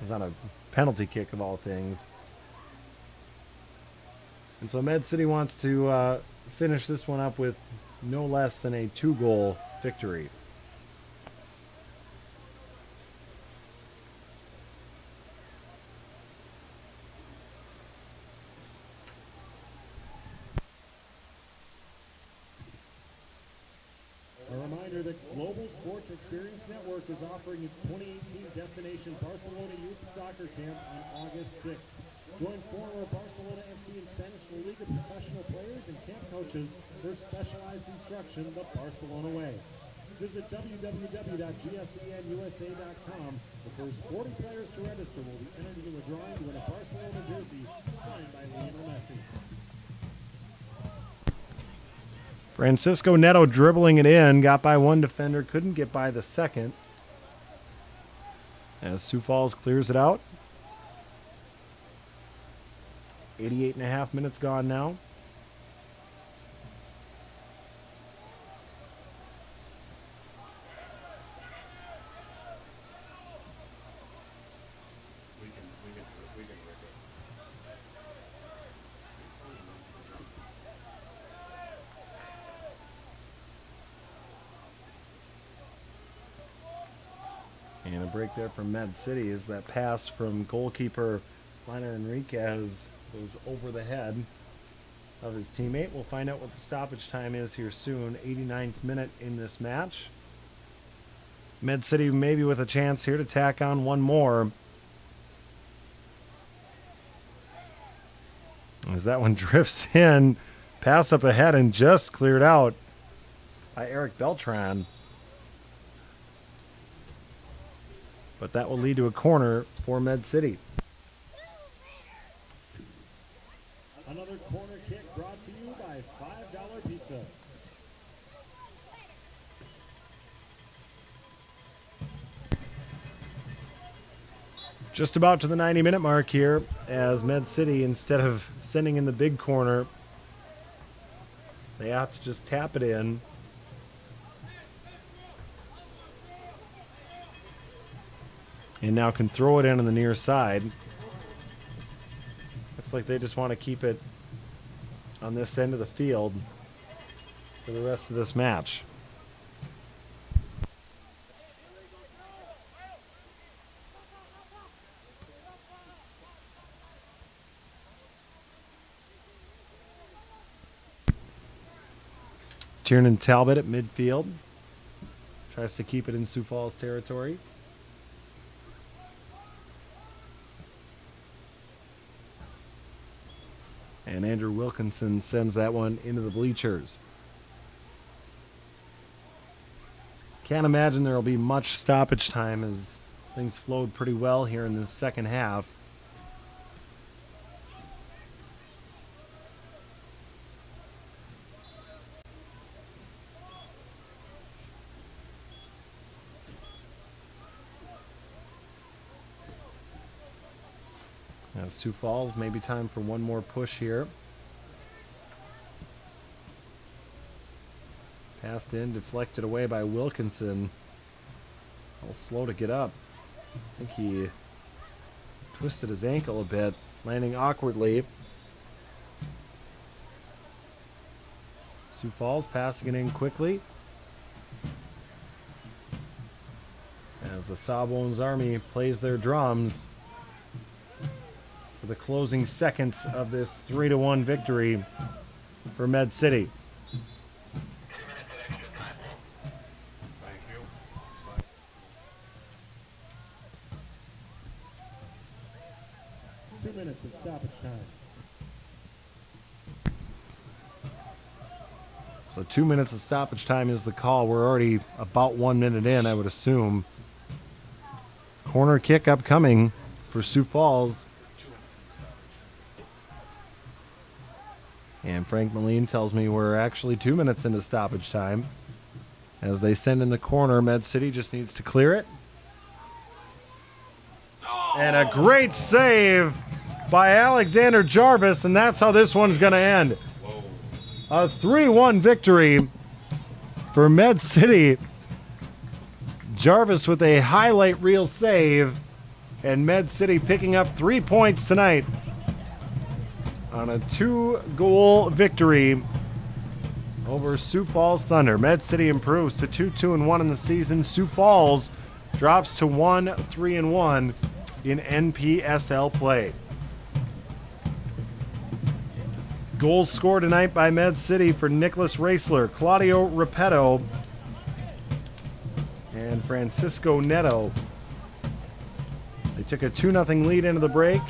was on a penalty kick of all things. And so Med City wants to finish this one up with no less than a 2-goal victory. A reminder that Global Sports Experience Network is offering its 2018 Destination Barcelona Youth Soccer Camp on August 6th. Join former Barcelona FC and Spanish La Liga professional players and camp coaches for specialized instruction the Barcelona way. Visit www.gscenusa.com. The first 40 players to register will be entered into a drawing to win a Barcelona jersey signed by Lionel Messi. Francisco Neto dribbling it in, got by one defender, couldn't get by the second. As Sioux Falls clears it out. 88.5 minutes gone now. And a break there from Med City is that pass from goalkeeper Liner Enriquez goes over the head of his teammate. We'll find out what the stoppage time is here soon. 89th minute in this match. Med City maybe with a chance here to tack on one more. As that one drifts in, pass up ahead and just cleared out by Eric Beltran. But that will lead to a corner for Med City. Another corner kick brought to you by $5 Pizza. Just about to the 90-minute mark here as Med City, instead of sending in the big corner, they have to just tap it in. And now can throw it in on the near side. Looks like they just want to keep it on this end of the field for the rest of this match. Tiernan Talbot at midfield. Tries to keep it in Sioux Falls territory. And Andrew Wilkinson sends that one into the bleachers. Can't imagine there will be much stoppage time as things flowed pretty well here in the second half. Now Sioux Falls, maybe time for one more push here. Passed in, deflected away by Wilkinson. A little slow to get up. I think he twisted his ankle a bit, landing awkwardly. Sioux Falls passing it in quickly. As the Sawbones Army plays their drums for the closing seconds of this 3-1 victory for Med City. Thank you. 2 minutes of stoppage time. So 2 minutes of stoppage time is the call. We're already about 1 minute in, I would assume. Corner kick upcoming for Sioux Falls. And Frank Moline tells me we're actually 2 minutes into stoppage time. As they send in the corner, Med City just needs to clear it. And a great save by Alexander Jarvis, and that's how this one's going to end. A 3-1 victory for Med City. Jarvis with a highlight reel save, and Med City picking up 3 points tonight on a 2-goal victory over Sioux Falls Thunder. Med City improves to 2-2-1 in the season. Sioux Falls drops to 1-3-1 in NPSL play. Goals scored tonight by Med City for Nicholas Raisler, Claudio Repetto, and Francisco Neto. They took a 2-0 lead into the break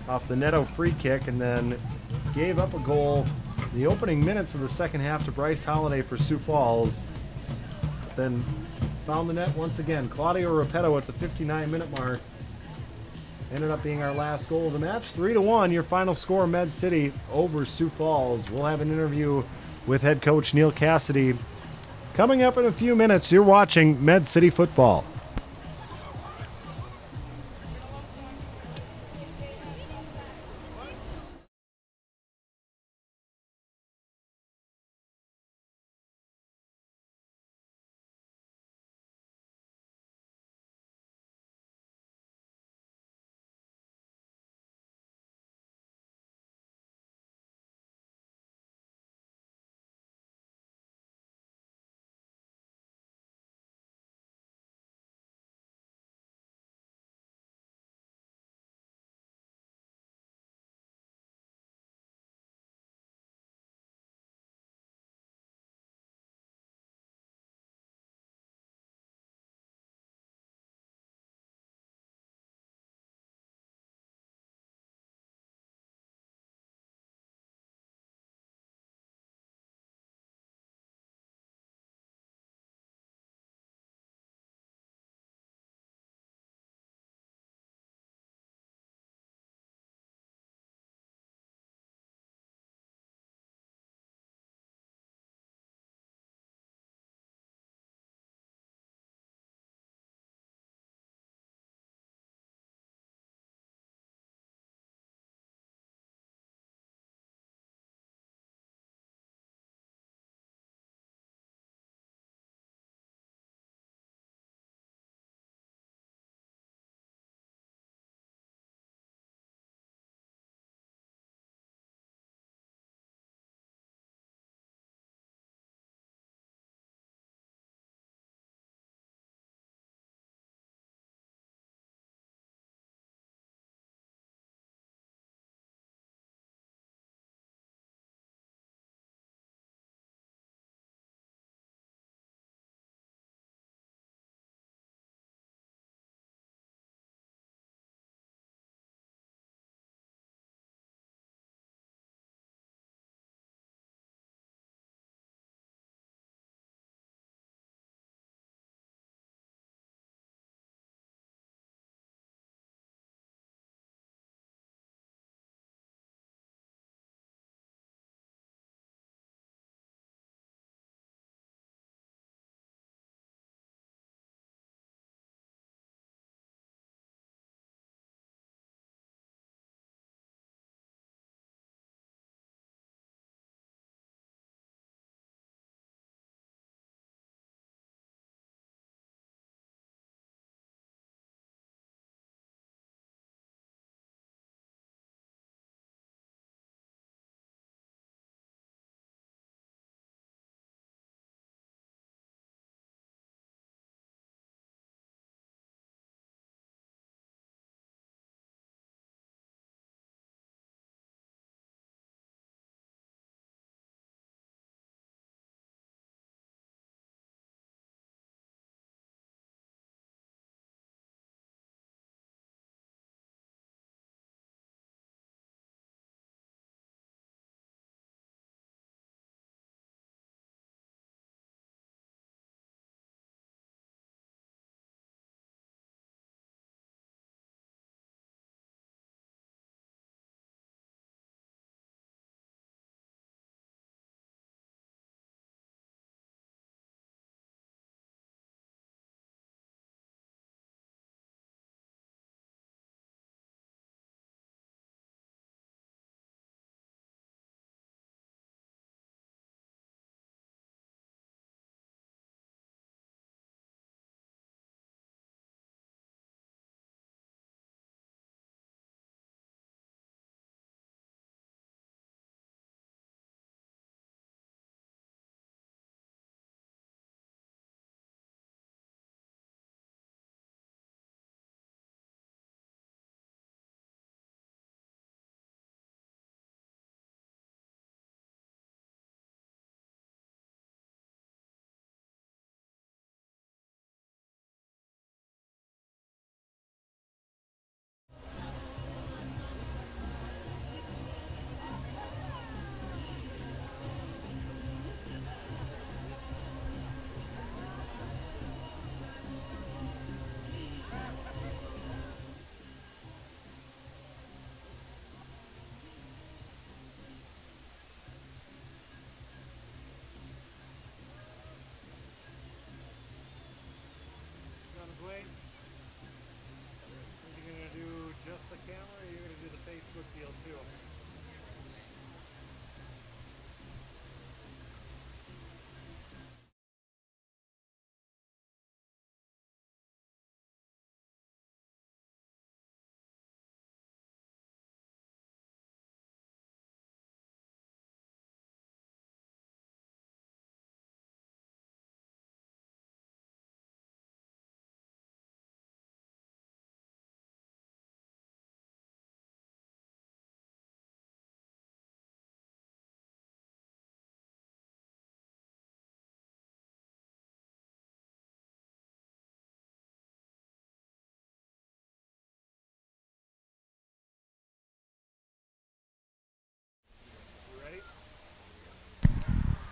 off the Neto free kick and then gave up a goal in the opening minutes of the second half to Bryce Holiday for Sioux Falls. Then found the net once again. Claudio Repetto at the 59-minute mark. Ended up being our last goal of the match. 3-1, your final score, Med City over Sioux Falls. We'll have an interview with head coach Neil Cassidy coming up in a few minutes. You're watching Med City Football.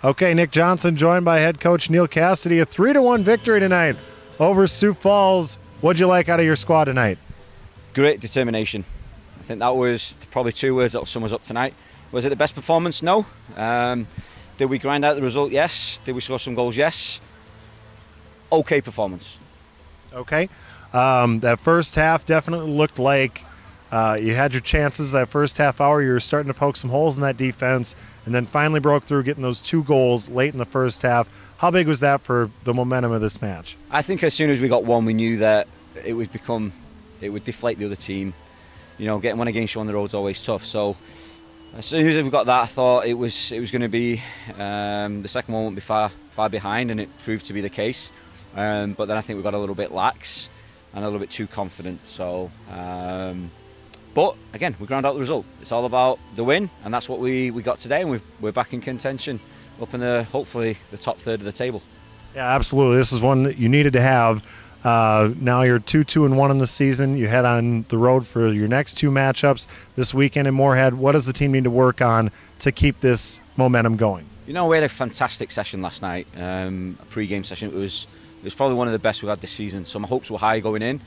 Okay, Nick Johnson joined by head coach Neil Cassidy. A 3-1 victory tonight over Sioux Falls. What'd you like out of your squad tonight? Great determination. I think that was probably 2 words that sums up tonight. Was it the best performance? No. Did we grind out the result? Yes. Did we score some goals? Yes. Okay performance. Okay. That first half definitely looked like you had your chances. That first half hour, you were starting to poke some holes in that defense, and then finally broke through, getting those 2 goals late in the first half. How big was that for the momentum of this match? I think as soon as we got one, we knew that it would deflate the other team. You know, getting one against you on the road is always tough. So as soon as we got that, I thought it was going to be the second one won't be far behind, and it proved to be the case. But then I think we got a little bit lax and a little bit too confident. So, but again, we ground out the result. It's all about the win, and that's what we got today. And we're back in contention, up in hopefully the top third of the table. Yeah, absolutely. This is one that you needed to have. Now you're 2-2-1 in the season. You head on the road for your next 2 matchups this weekend in Moorhead. What does the team need to work on to keep this momentum going? You know, we had a fantastic session last night, a pre-game session. It was probably one of the best we've had this season. So my hopes were high going in.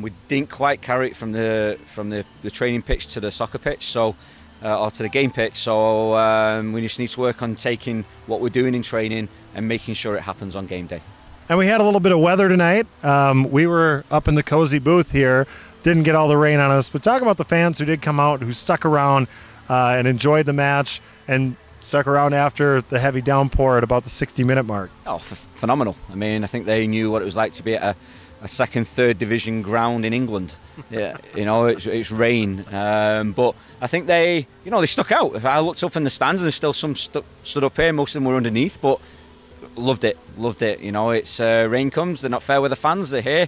We didn't quite carry it from the training pitch to the soccer pitch, so or to the game pitch. So we just need to work on taking what we're doing in training and making sure it happens on game day. And we had a little bit of weather tonight. We were up in the cozy booth here. Didn't get all the rain on us, but talk about the fans who did come out, who stuck around and enjoyed the match and stuck around after the heavy downpour at about the 60-minute mark. Oh, phenomenal. I mean, I think they knew what it was like to be at a second, third division ground in England. Yeah, you know, it's rain. But I think they stuck out. I looked up in the stands and there's still some stood up here. Most of them were underneath, but loved it. You know, it's rain comes. They're not fair weather fans. They're here.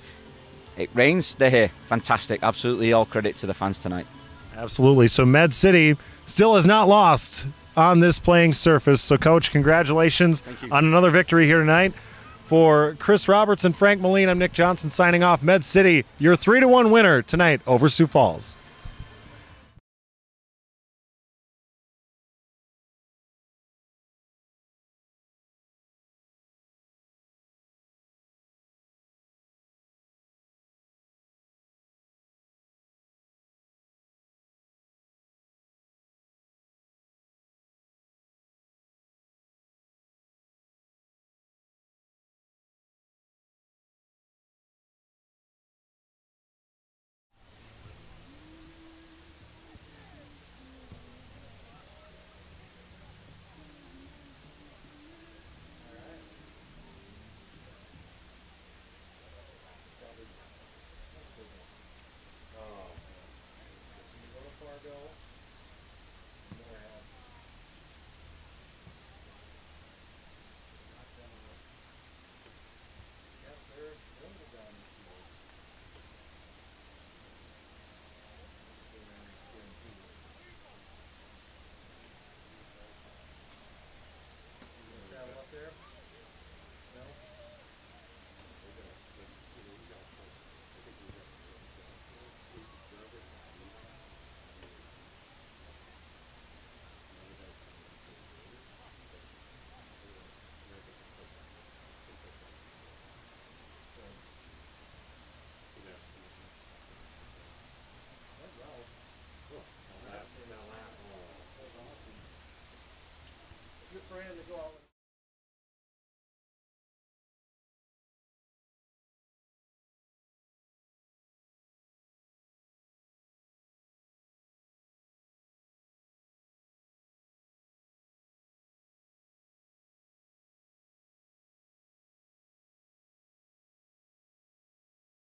It rains. They're here. Fantastic. Absolutely all credit to the fans tonight. Absolutely. So Med City still has not lost on this playing surface. So, Coach, congratulations on another victory here tonight. For Chris Roberts and Frank Moline, I'm Nick Johnson signing off. Med City, your 3-1 winner tonight over Sioux Falls.